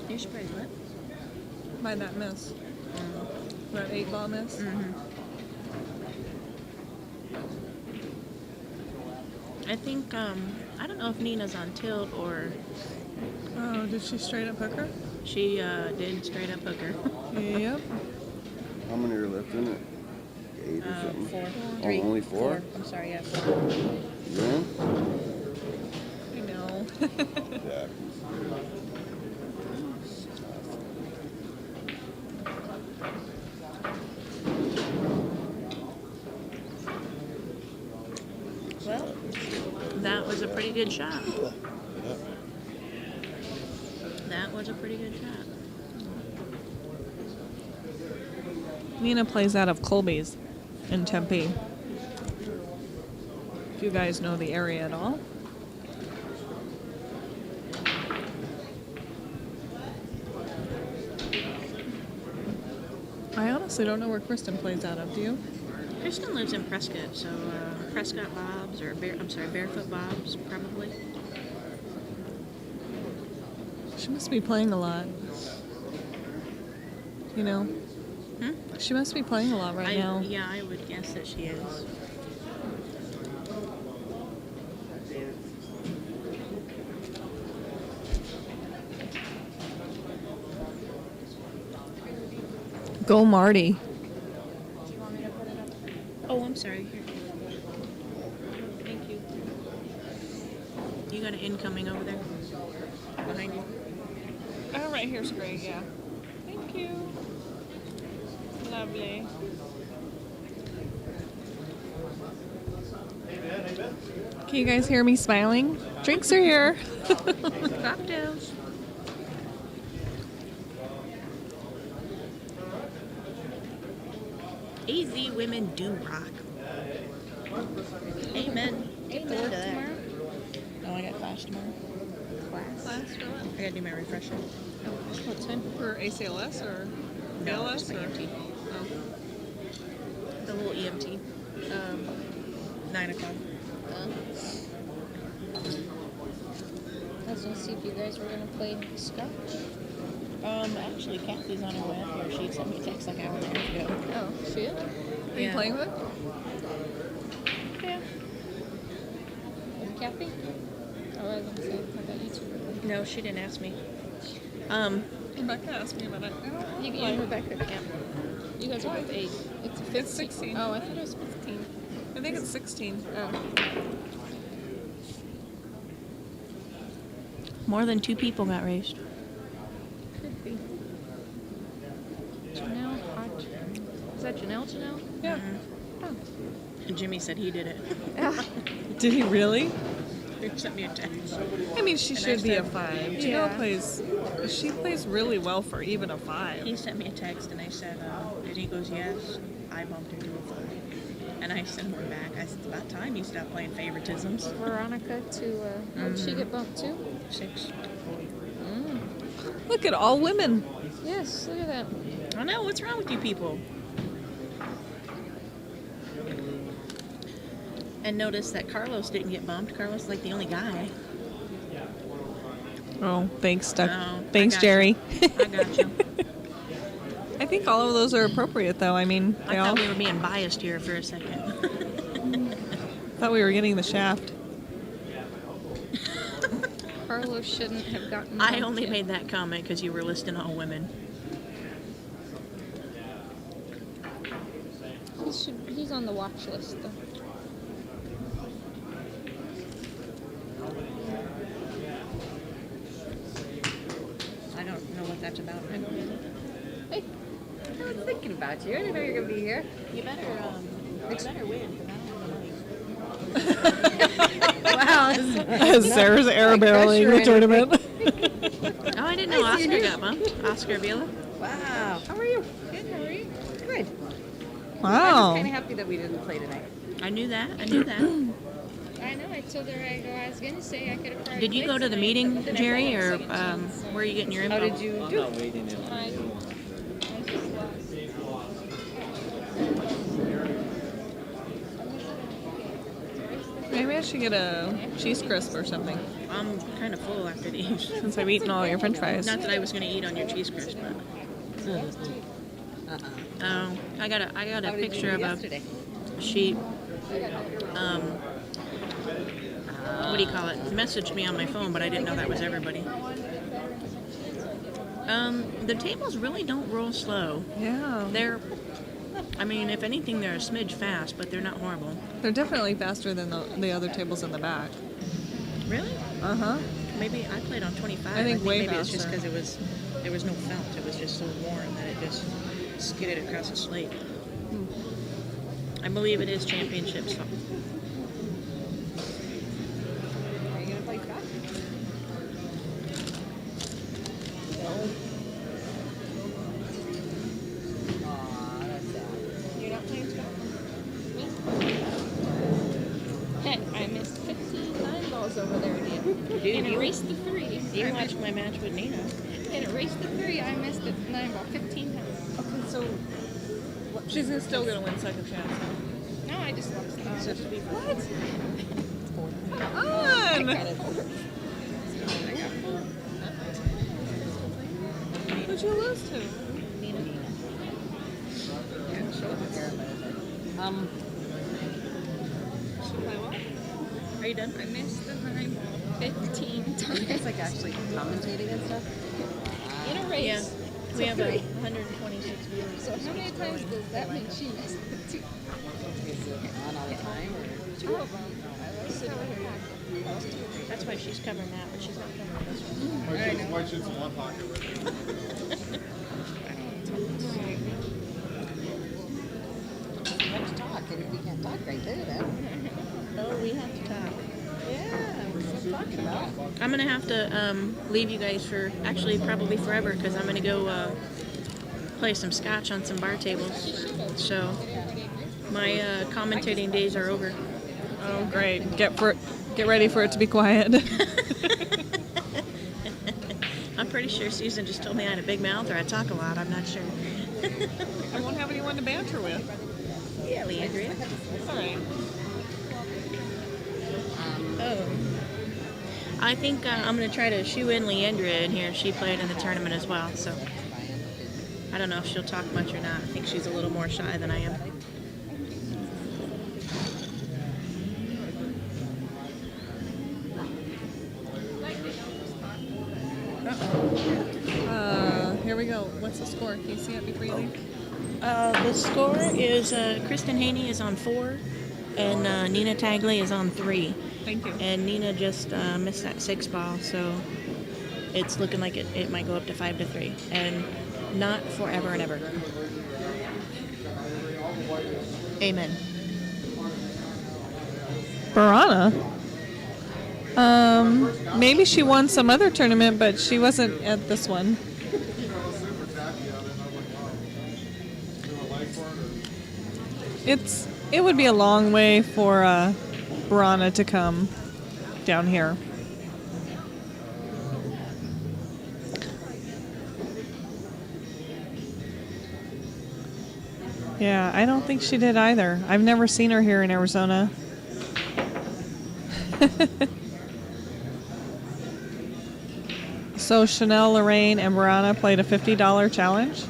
You're surprised what? By that miss. That 8-ball miss. I think, I don't know if Nina's on tilt or Oh, did she straight up hook her? she did straight up hooker. Yep. How many are left in it? 8 or something? 4. Oh, 3. only 4? I'm sorry, yeah, 4. Yeah? I know. Yeah. Well, that was a pretty good shot. That was a pretty good shot. Nina plays out of Colby's in Tempe. If you guys know the area at all. I honestly don't know where Kristin plays out of, do you? Kristin lives in Prescott, so Prescott Bob's, or Barefoot Bob's, probably. She must be playing a lot. You know? She must be playing a lot right now. Yeah, I would guess that she is. Go Marty. Oh, I'm sorry. Here. Thank you. You got an incoming over there? Behind you? Oh, right here's great, yeah. Thank you. Lovely. Can you guys hear me smiling? Drinks are here. Cocktails. Easy women do rock. Amen. Get to work tomorrow? Oh, I got class tomorrow. Class for what? I gotta do my refresher. What time? For ACLS or No, ALS just my or? EMT. Oh. The little EMT. 9 o'clock. I was gonna see if you guys were gonna play Scotch. Actually, Kathy's on her way up here. She sent me a text like an hour and a half ago. Oh, she is? Are you playing with it? Yeah. With Kathy? Oh, I was gonna say, I thought you two were playing. No, she didn't ask me. Rebecca asked me about it. You and Rebecca can't. You guys are both 8. It's 15. It's 16. Oh, I thought it was 15. I think it's 16. Oh. More than 2 people got raised. Could be. Janelle Hodge. Is that Janelle? Yeah. And Jimmy said he did it. Did he really? He sent me a text. I mean, she And should I be a said- 5. Yeah. She plays really well for even a 5. He sent me a text and I said, and he goes, yes, I bumped into a 5. And I sent one back. I said, it's about time you stop playing favoritisms. Veronica to, how did she get bumped to? 6. Look at all women. Yes, look at that. I know, what's wrong with you people? And notice that Carlos didn't get bumped. Carlos is like the only guy. Oh, thanks, Doug. Oh, Thanks, I got Jerry. you. I got you. I think all of those are appropriate, though. I mean, I they all thought we were being biased here for a second. thought we were getting the shaft. Carlos shouldn't have gotten I bumped only yet. made that comment because you were listing all women. He's on the watch list, though. I don't know what that's about. I don't either. Hey, I was thinking about you. I didn't know you were going to be here. You better win because Wow. Sarah's air barreling the tournament. Oh, I didn't know Nice seeing Oscar you. got bumped. Oscar Vila. Wow. How are you? Good. How are you? Good. I Wow. was kind of happy that we didn't play tonight. I knew that. I know, I told her I was going to say I could have probably Did you go to the meeting, Jerry, or where are you getting your info? How did you do? Maybe I should get a cheese crisp or something, I'm kind of full after these. since I've eaten all your french fries. Not that I was going to eat on your cheese crisp, but I got a How did you picture do of yesterday? a sheep. What do you call it? Messaged me on my phone, but I didn't know that was everybody. The tables really don't roll slow. Yeah. I mean, if anything, they're a smidge fast, but they're not horrible. They're definitely faster than the other tables in the back. Really? Uh-huh. Maybe I played on 25. I think way maybe it's just faster. because there was no felt. It was just so warm that it just skidded across the slate. I believe it is championships. Are you going to play Scott? Aw, that's sad. You're not playing Scott? Heck, I missed 15 9 balls over there, dude. Dude, And you- erased the 3. You watched my match with Nina. And erased the 3. I missed the 9 ball 15 times. Okay, so she's still gonna win second chance. No, I just lost. What? Come on! Who'd you lose to? Are you done? I missed the volleyball 15 times. It's like actually commentating and stuff. In a race. Yeah. We have 126 viewers. So how many times does that mean she missed the two? Is it on all the time or? Two of them. I was sitting here. That's why she's covering that, but she's not covering this one. Why should one pocket? You have to talk, and you can't talk right there then. Oh, we have to talk. Yeah, what's I'm talking about. I'm gonna have to leave you guys for actually probably forever because I'm gonna go play some scotch on some bar tables. So my commentating days are over. Oh, great. Get ready for it to be quiet. I'm pretty sure Susan just told me I had a big mouth or I talk a lot. I'm not sure. I won't have anyone to banter with. Yeah, Leandria. All right. Oh. I think I'm going to try to shoe in Leandria in here. She played in the tournament as well, so I don't know if she'll talk much or not. I think she's a little more shy than I am. Here we go. What's the score? Can you see it before you leave? The score is Kristin Haney is on 4, and Nina Tagley is on 3. Thank you. And Nina just missed that 6 ball, so it's looking like it might go up to 5-3, and not forever and ever. Amen. Barana? Maybe she won some other tournament, but she wasn't at this one. It would be a long way for Barana to come down here. Yeah, I don't think she did either. I've never seen her here in Arizona. So Chanel, Lorraine, and Barana played a $50 challenge.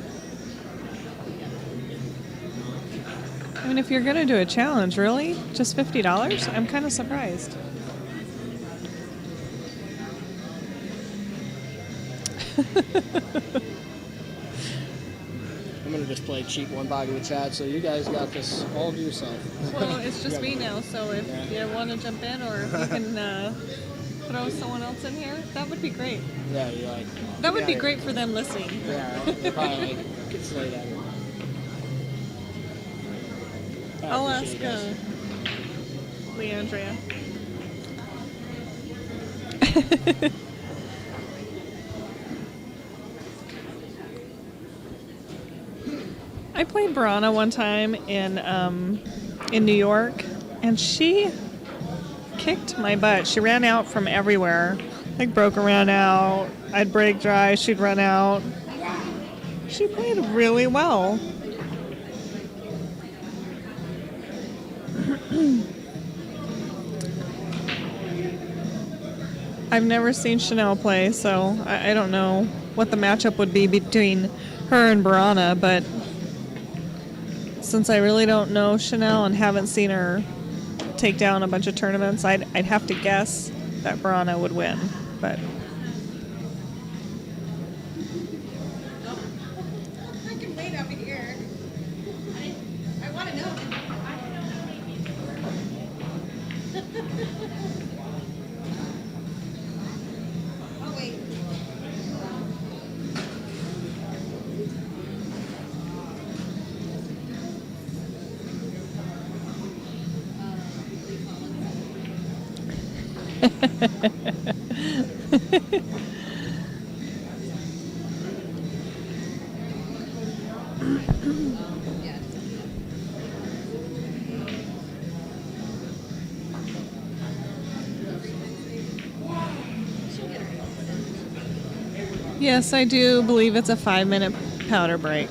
I mean, if you're going to do a challenge, really? Just $50? I'm kind of surprised. I'm going to just play cheap one body with Chad, so you guys got this all to yourself. Well, it's just me now, so if you want to jump in or if you can throw someone else in here, that would be great. Yeah, you like. That would be great for them listening. Yeah, they probably like, could slay that. I'll ask Leandria. I played Barana one time in New York, and she kicked my butt. She ran out from everywhere. Like broke ran out. I'd break dry. She'd run out. She played really well. I've never seen Chanel play, so I don't know what the matchup would be between her and Barana, but since I really don't know Chanel and haven't seen her take down a bunch of tournaments, I'd have to guess that Barana would win, but I can wait over here. I want to know. I'll wait. yes, I do believe it's a 5-minute powder break.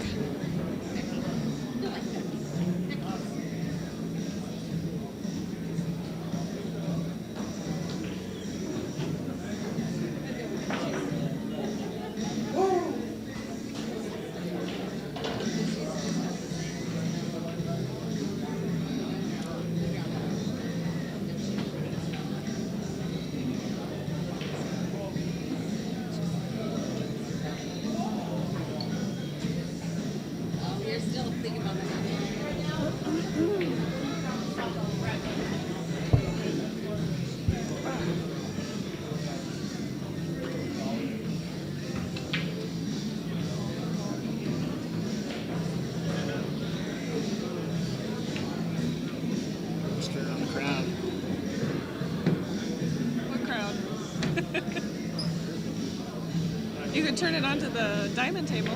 could turn it onto the diamond table.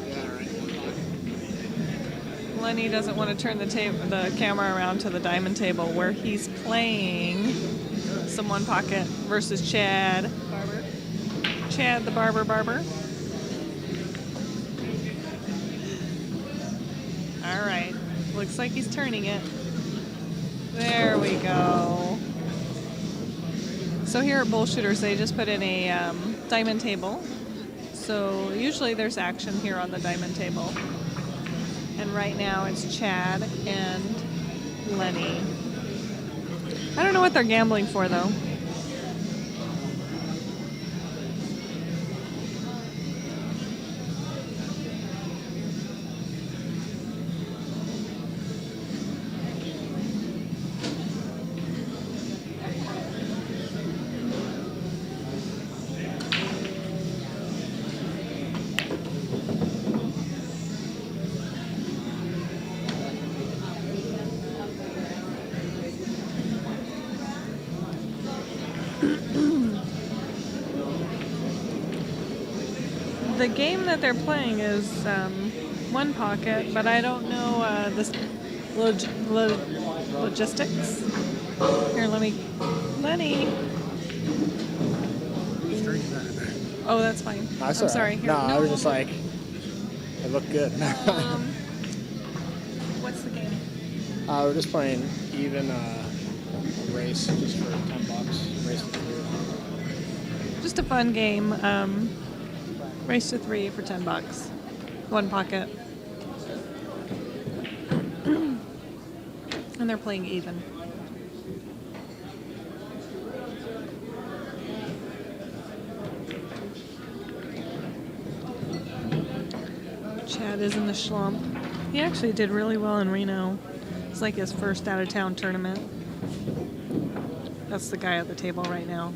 Yeah, right. Lenny doesn't want to turn the camera around to the diamond table where he's playing some one pocket versus Chad. Chad the barber. All right. Looks like he's turning it. There we go. So here at Bullshooters, they just put in a diamond table. So usually there's action here on the diamond table. And right now it's Chad and Lenny. I don't know what they're gambling for, though. The game that they're playing is one pocket, but I don't know the logistics. Here, Lenny. Oh, that's fine. That's I'm all sorry. right. Here, No, I was just like, it looked good. What's the game? We're just playing even race just for $10. Race to 3. Just a fun game. Race to 3 for $10. One pocket. And they're playing even. Chad is in the schlump. He actually did really well in Reno. It's like his first out-of-town tournament. That's the guy at the table right now.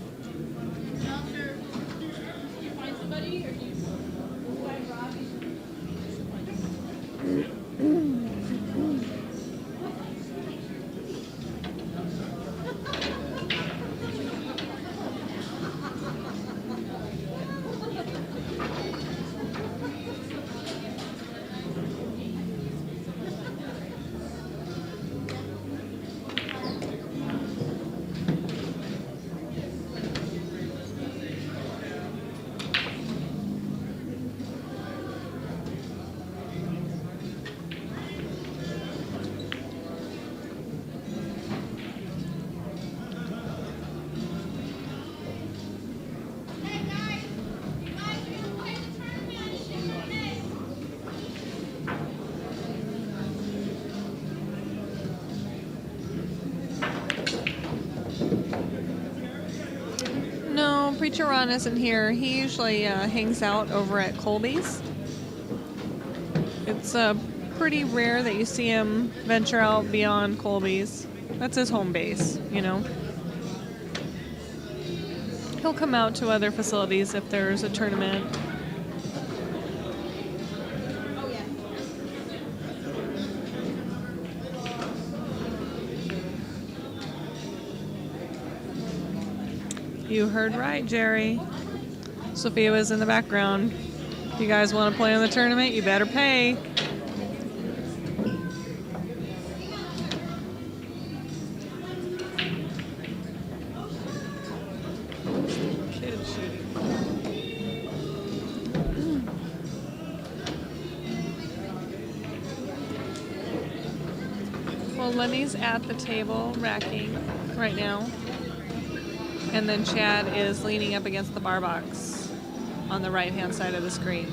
No, Preacher Ron isn't here. He usually hangs out over at Colby's. It's pretty rare that you see him venture out beyond Colby's. That's his home base, you know. He'll come out to other facilities if there's a tournament. You heard right, Jerry. Sophia was in the background. If you guys want to play in the tournament, you better pay. Kid shooting. Well, Lenny's at the table racking right now. And then Chad is leaning up against the bar box on the right-hand side of the screen.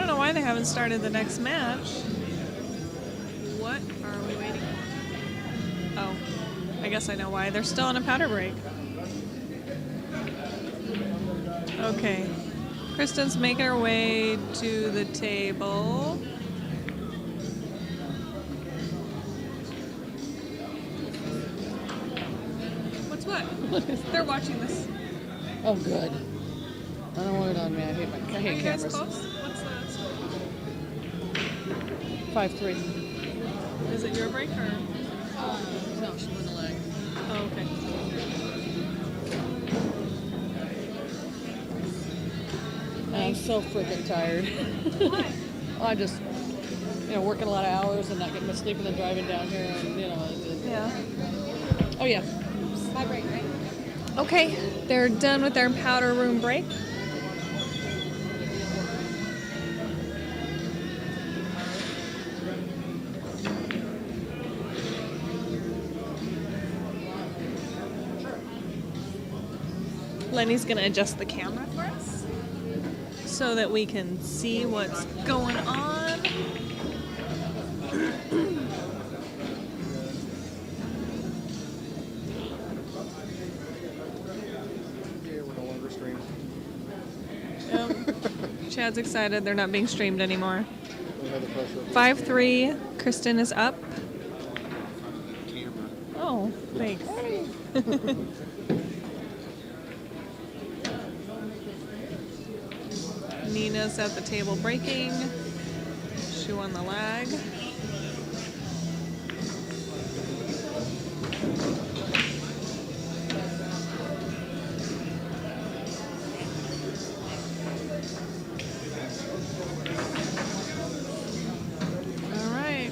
Why they haven't started the next match. What are we waiting for? Oh, I guess I know why. They're still on a powder break. Okay. Kristin's making her way to the table. What's what? They're watching this. Oh, good. I don't want it on me. I hate Are you guys cameras. close? What's the score? 5-3. Is it your break or? No, she won the leg. Oh, okay. I'm so freaking tired. Why? I just, working a lot of hours and not getting much sleep and then driving down here and, Yeah. Oh, yeah. My break, right? Okay, they're done with their powder room break. Lenny's gonna adjust the camera for us so that we can see what's going on. Yeah, we're no longer streamed. Chad's excited they're not being streamed anymore. We had the pressure. 5-3, Kristin is up. Oh, thanks. Nina's at the table breaking. She won the lag. All right.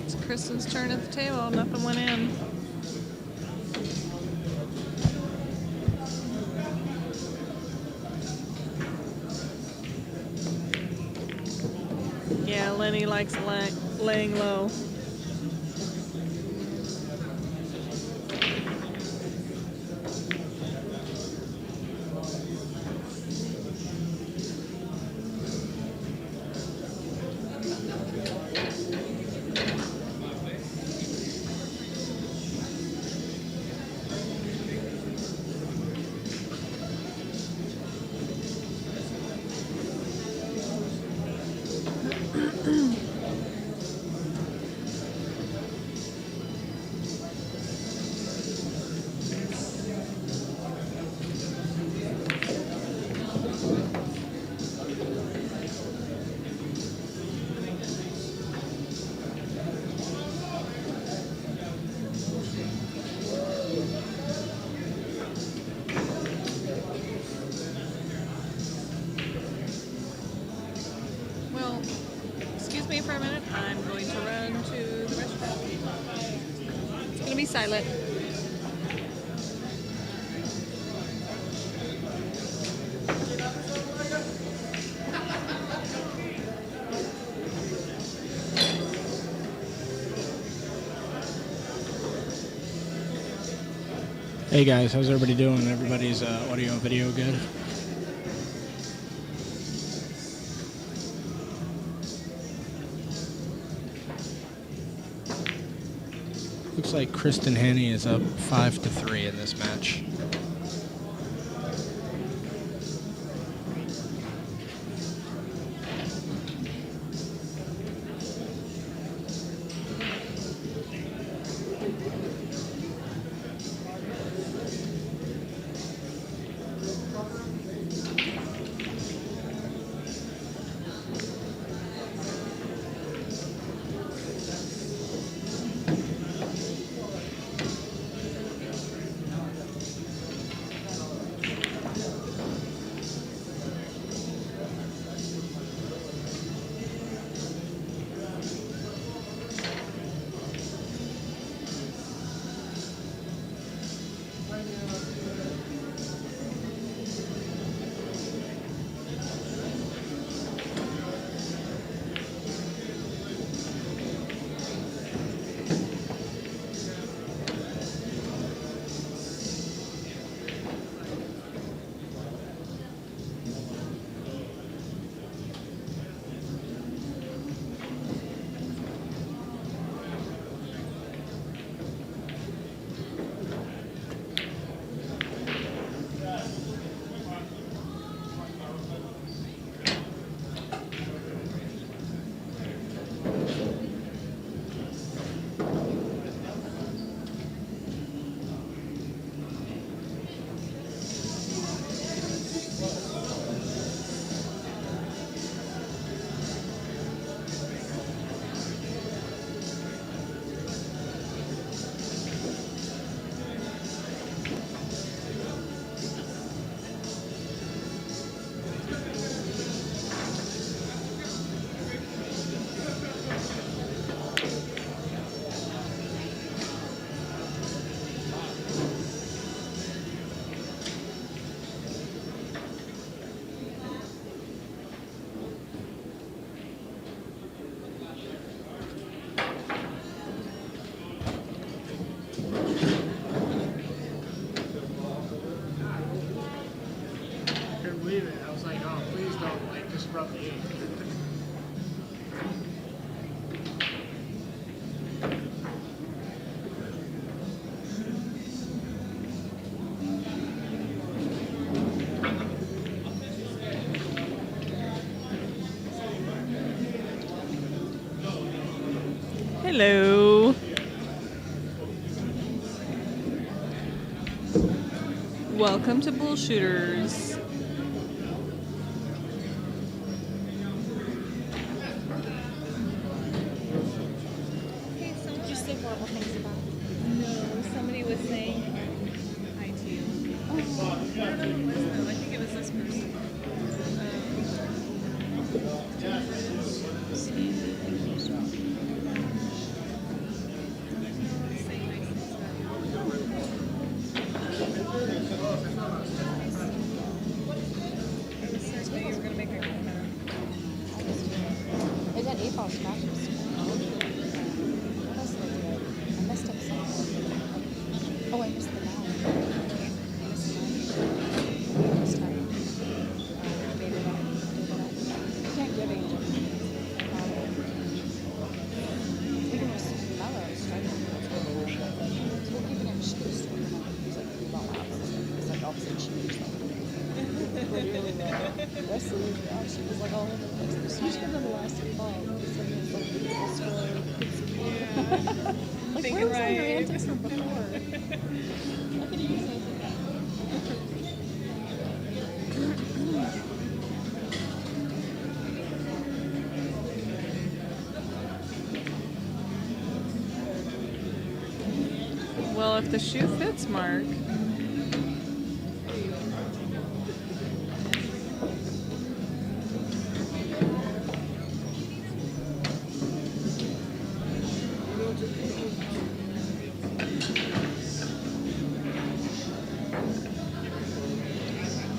It's Kristin's turn at the table. Nothing went in. Yeah, Lenny likes laying low. Well, excuse me for a minute. I'm going to run to the restroom. It's going to be silent. Hey guys, how's everybody doing? Everybody's audio and video good? Looks like Kristin Haney is up 5-3 in this match. just brought the 8. Hello. Welcome to Bullshooters. Did you say horrible things about me? No, somebody was saying hi to you. I don't know who it was though. I think it was this person. I got 8 ball scratches. What else did I do? I messed up something. Oh, I missed the ball. I missed the ball. This time. Maybe that. I can't get Angel. I think it was Mellow striking. So we're keeping it shoes. He's like 3 ball out. It's like all of a sudden shoes. Wesley, she was like all over the place. The switch got on the last 3 balls. So he was like, it's score. Like, Think where was all right. your antics from before? How could you use anything? Well, if the shoe fits, Mark.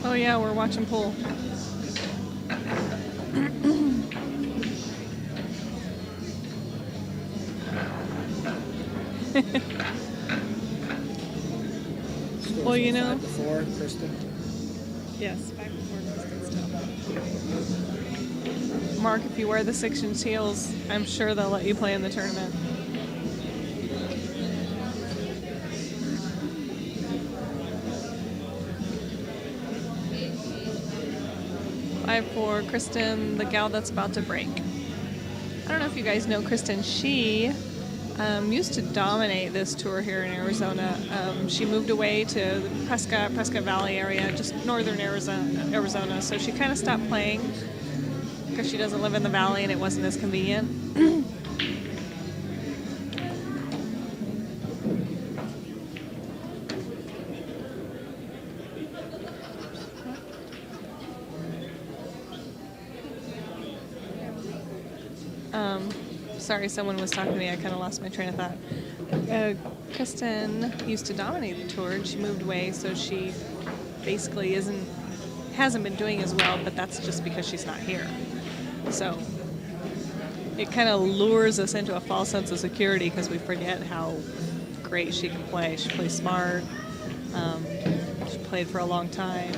Oh yeah, we're watching pool. Well, you know. 5 to 4, Kristin. Yes, 5 to 4 Kristin still. Mark, if you wear the 6-inch heels, I'm sure they'll let you play in the tournament. For Kristin, the gal that's about to break. I don't know if you guys know Kristin. She used to dominate this tour here in Arizona. She moved away to the Prescott Valley area, just northern Arizona. So she kind of stopped playing because she doesn't live in the valley and it wasn't as convenient. Sorry, someone was talking to me. I kind of lost my train of thought. Kristin used to dominate the tour, and she moved away, so she basically hasn't been doing as well. But that's just because she's not here. So it kind of lures us into a false sense of security because we forget how great she can play. She plays smart. She played for a long time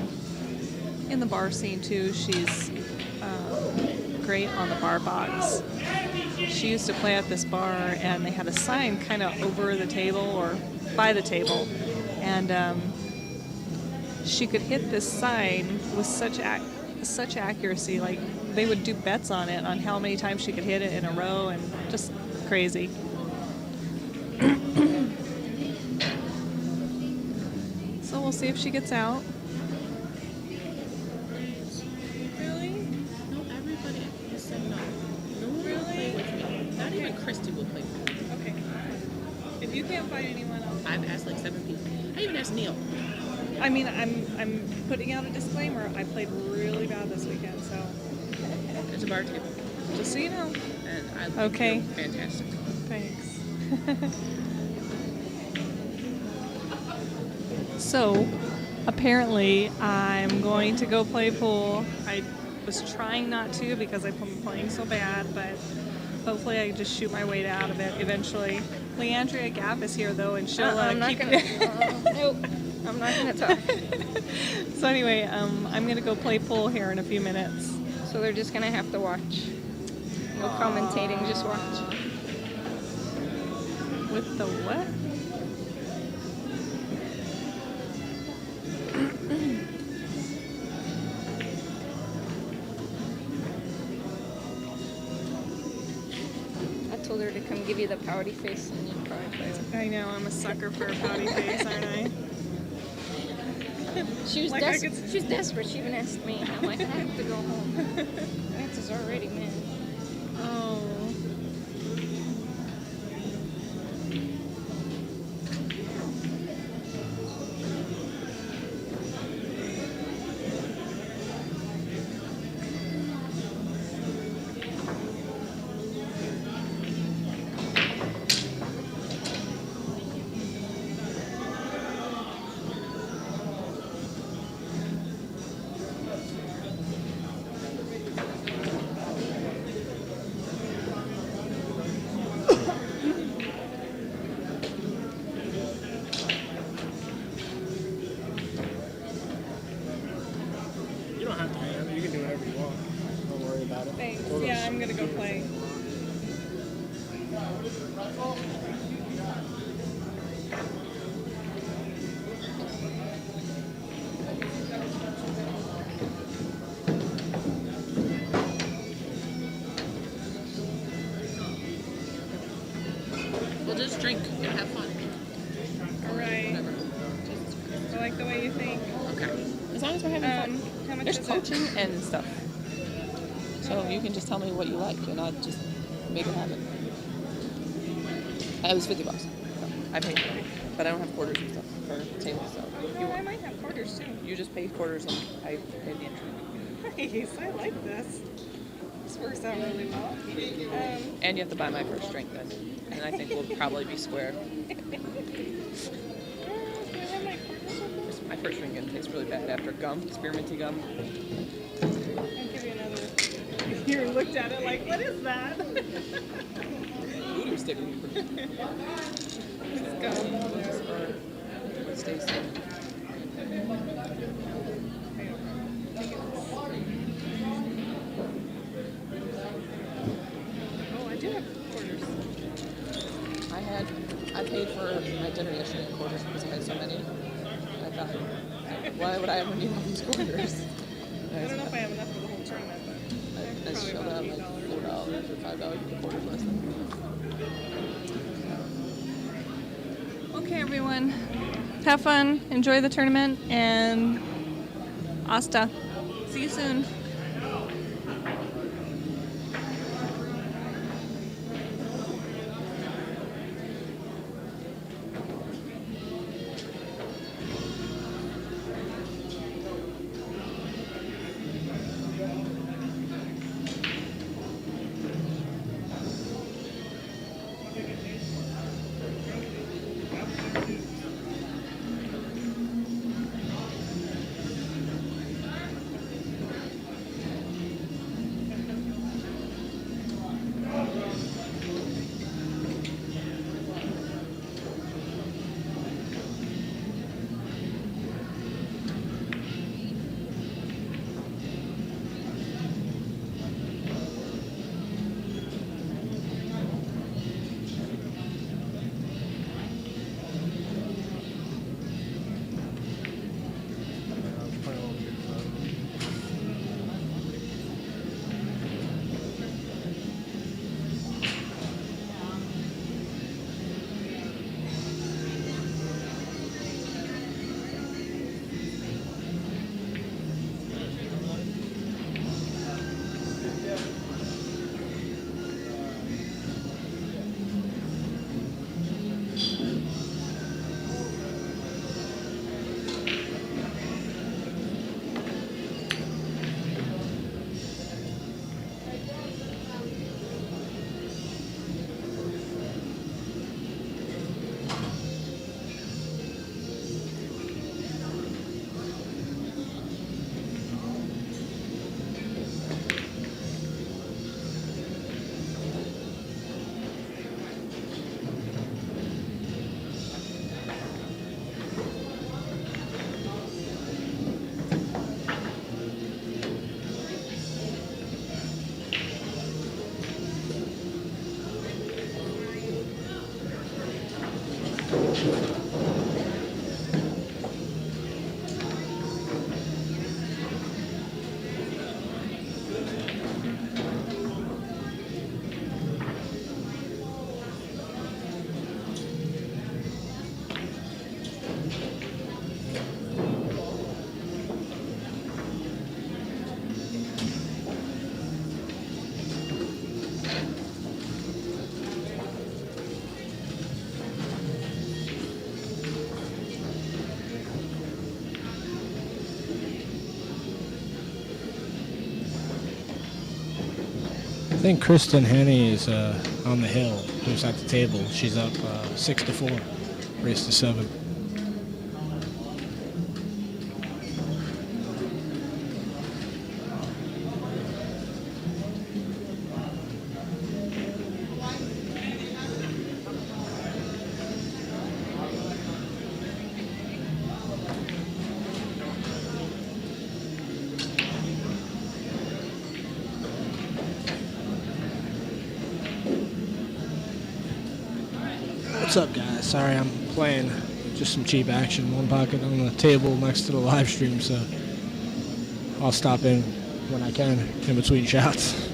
in the bar scene too. She's great on the bar box. She used to play at this bar, and they had a sign kind of over the table or by the table, and she could hit this sign with such accuracy. Like, they would do bets on it, on how many times she could hit it in a row, and just crazy. So we'll see if she gets out. Kristin will play for me. Okay. If you can't find anyone else, I've asked like 7 people. I even asked Neil. I mean, I'm putting out a disclaimer. I played really bad this weekend, so There's a bar table. just so you know. And I think Okay. you're fantastic. Thanks. So, apparently, I'm going to go play pool. I was trying not to because I've been playing so bad, but hopefully I just shoot my way out of it eventually. Leandria Gap is here though, and she'll I'm not keep. gonna. Nope. I'm not gonna talk. So anyway, I'm gonna go play pool here in a few minutes. So they're just gonna have to watch. No commentating, just watch. With the what? I told her to come give you the pouty face and you'd probably play with I know, I'm a sucker for a pouty face, aren't I? She was, Like I could- she was desperate. She even asked me. I'm like, I have to go home. Answer's already, man. Oh. You don't have to hang out. You can do whatever you want. Don't worry about it. Thanks. We'll Yeah, I'm gonna go play. We'll just drink and have fun. Alright. Whatever. I like the way you think. Okay. As long as we're having fun. How much There's is coaching and stuff. So you can just tell me what you like and I'll just make it happen. It was $50. So I paid for it. But I don't have quarters and stuff for tables, so Oh, I might have quarters too. you just pay quarters and I pay the entry. Nice, I like this. This works out really well. And you have to buy my first drink then. And I think we'll probably be square. Do I have my quarters with me? My first drink gonna taste really bad after gum, spearminty gum. I'll give you another. You looked at it like, what is that? Voodoo stick. Let's go. For Stacy. Oh, I do have quarters. I paid for my dinner yesterday in quarters because I had so many. I thought, why would I ever need all these quarters? I don't know if I have enough for the whole tournament, but I probably showed about out like $8. $4 or $5 for quarters less than. Okay, everyone. Have fun. Enjoy the tournament. And hasta. See you soon. I think Kristin Haney is on the hill, who's at the table. She's up 6-4, race to 7. What's up, guys? Sorry, I'm playing just some cheap action. One pocket on the table next to the live stream, so I'll stop in when I can in between shots.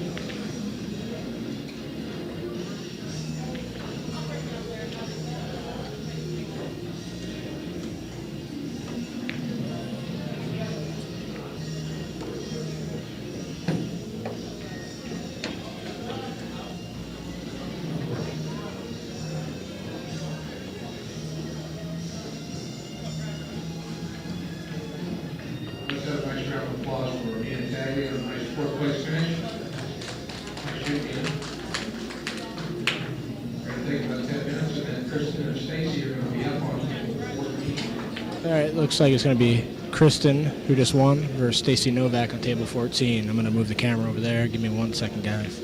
Let's have a nice round of applause for me and Tagley on a nice fourth place finish. Appreciate you. We're going to take about 10 minutes, and then Kristin and Stacy are going to be up on table 14. All right, looks like it's going to be Kristin, who just won, versus Stacy Novak on table 14. I'm going to move the camera over there. Give me 1 second, guys.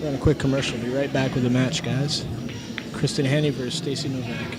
Run a quick commercial. Be right back with the match, guys. Kristin Haney versus Stacy Novak.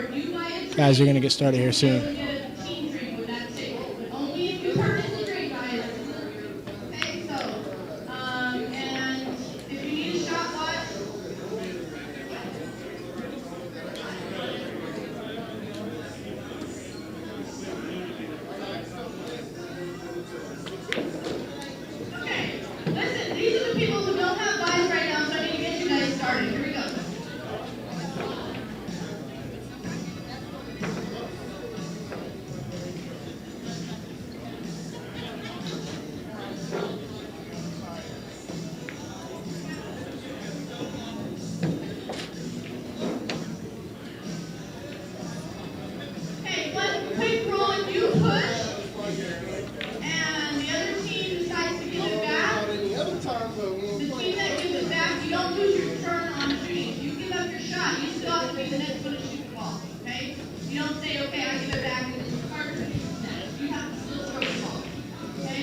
if you buy a Guys, we're going to get started here soon. get a team drink with that ticket. But only if you purchase the drink, guys. Okay, so, and if you need a shot watch, okay, listen, these are the people who don't have buys right now, so I need to get you guys started. Here we go. Okay, one quick rule, if you push and the other team decides to give it back, the team that gives it back, you don't lose your turn on the machine. You give up your shot, you still have to be the next one to shoot the ball, okay? You don't say, okay, I give it back and it's the card next. You have to still throw the ball, okay?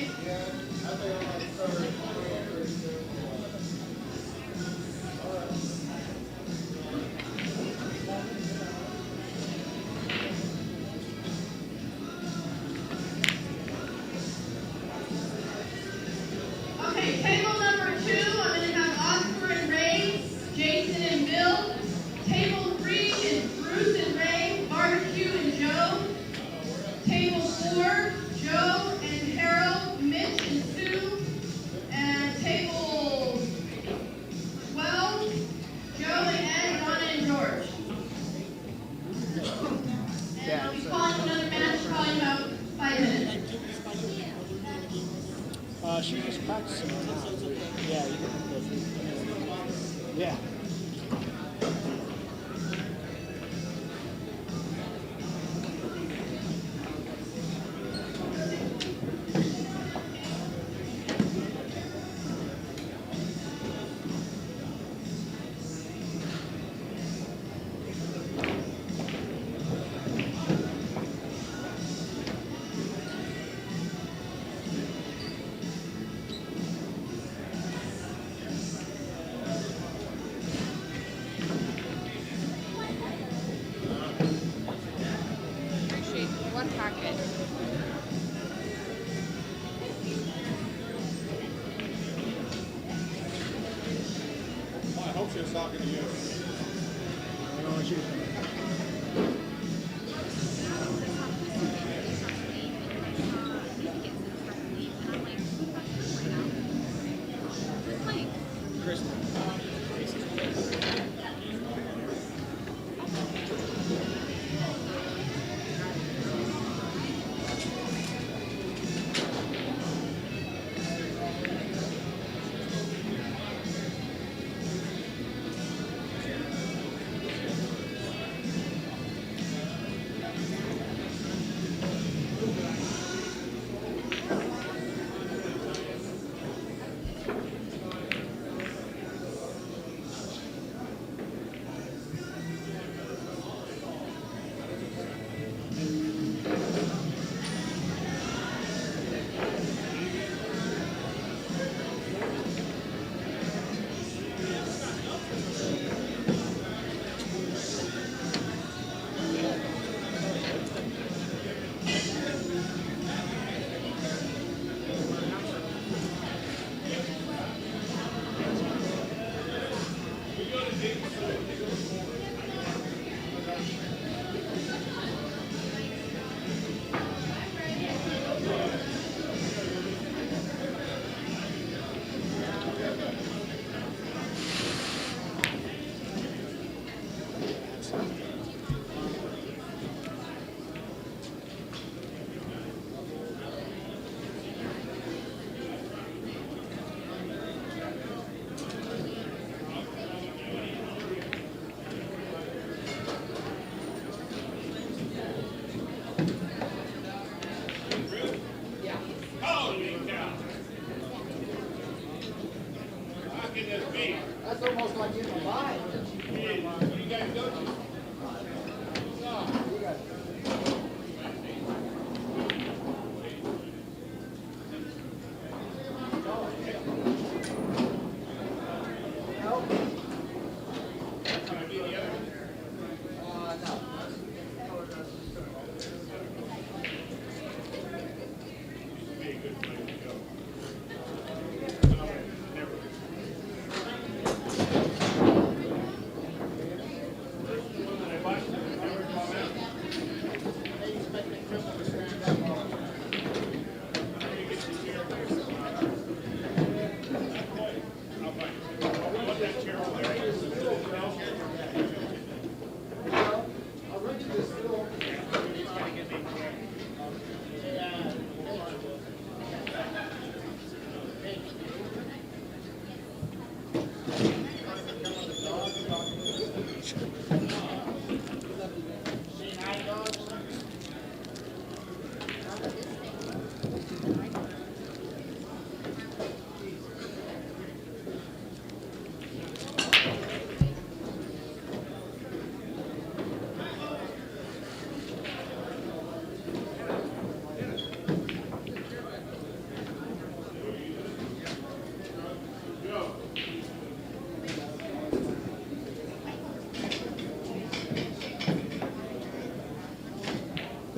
Okay, table number 2, I'm going to have Oscar and Ray, Jason and Bill. Table 3 is Bruce and Ray, Barbecue and Joe. Table 4, Joe and Harold, Mitch and Sue. And table 12, Joe and Ed, Donna and George. And I'll be calling another match probably in about 5 minutes. She was practicing right now. Yeah, you can go through. Yeah. Appreciate one packet. I hope she's talking to you. I don't want you to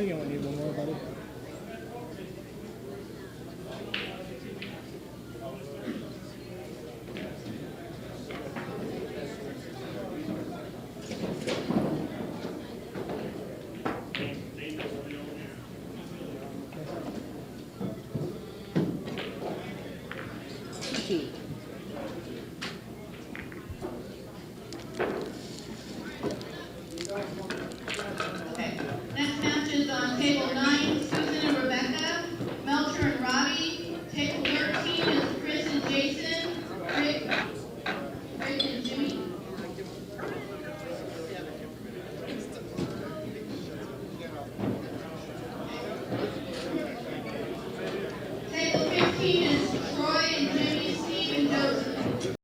think you only need one more, buddy. Kiki.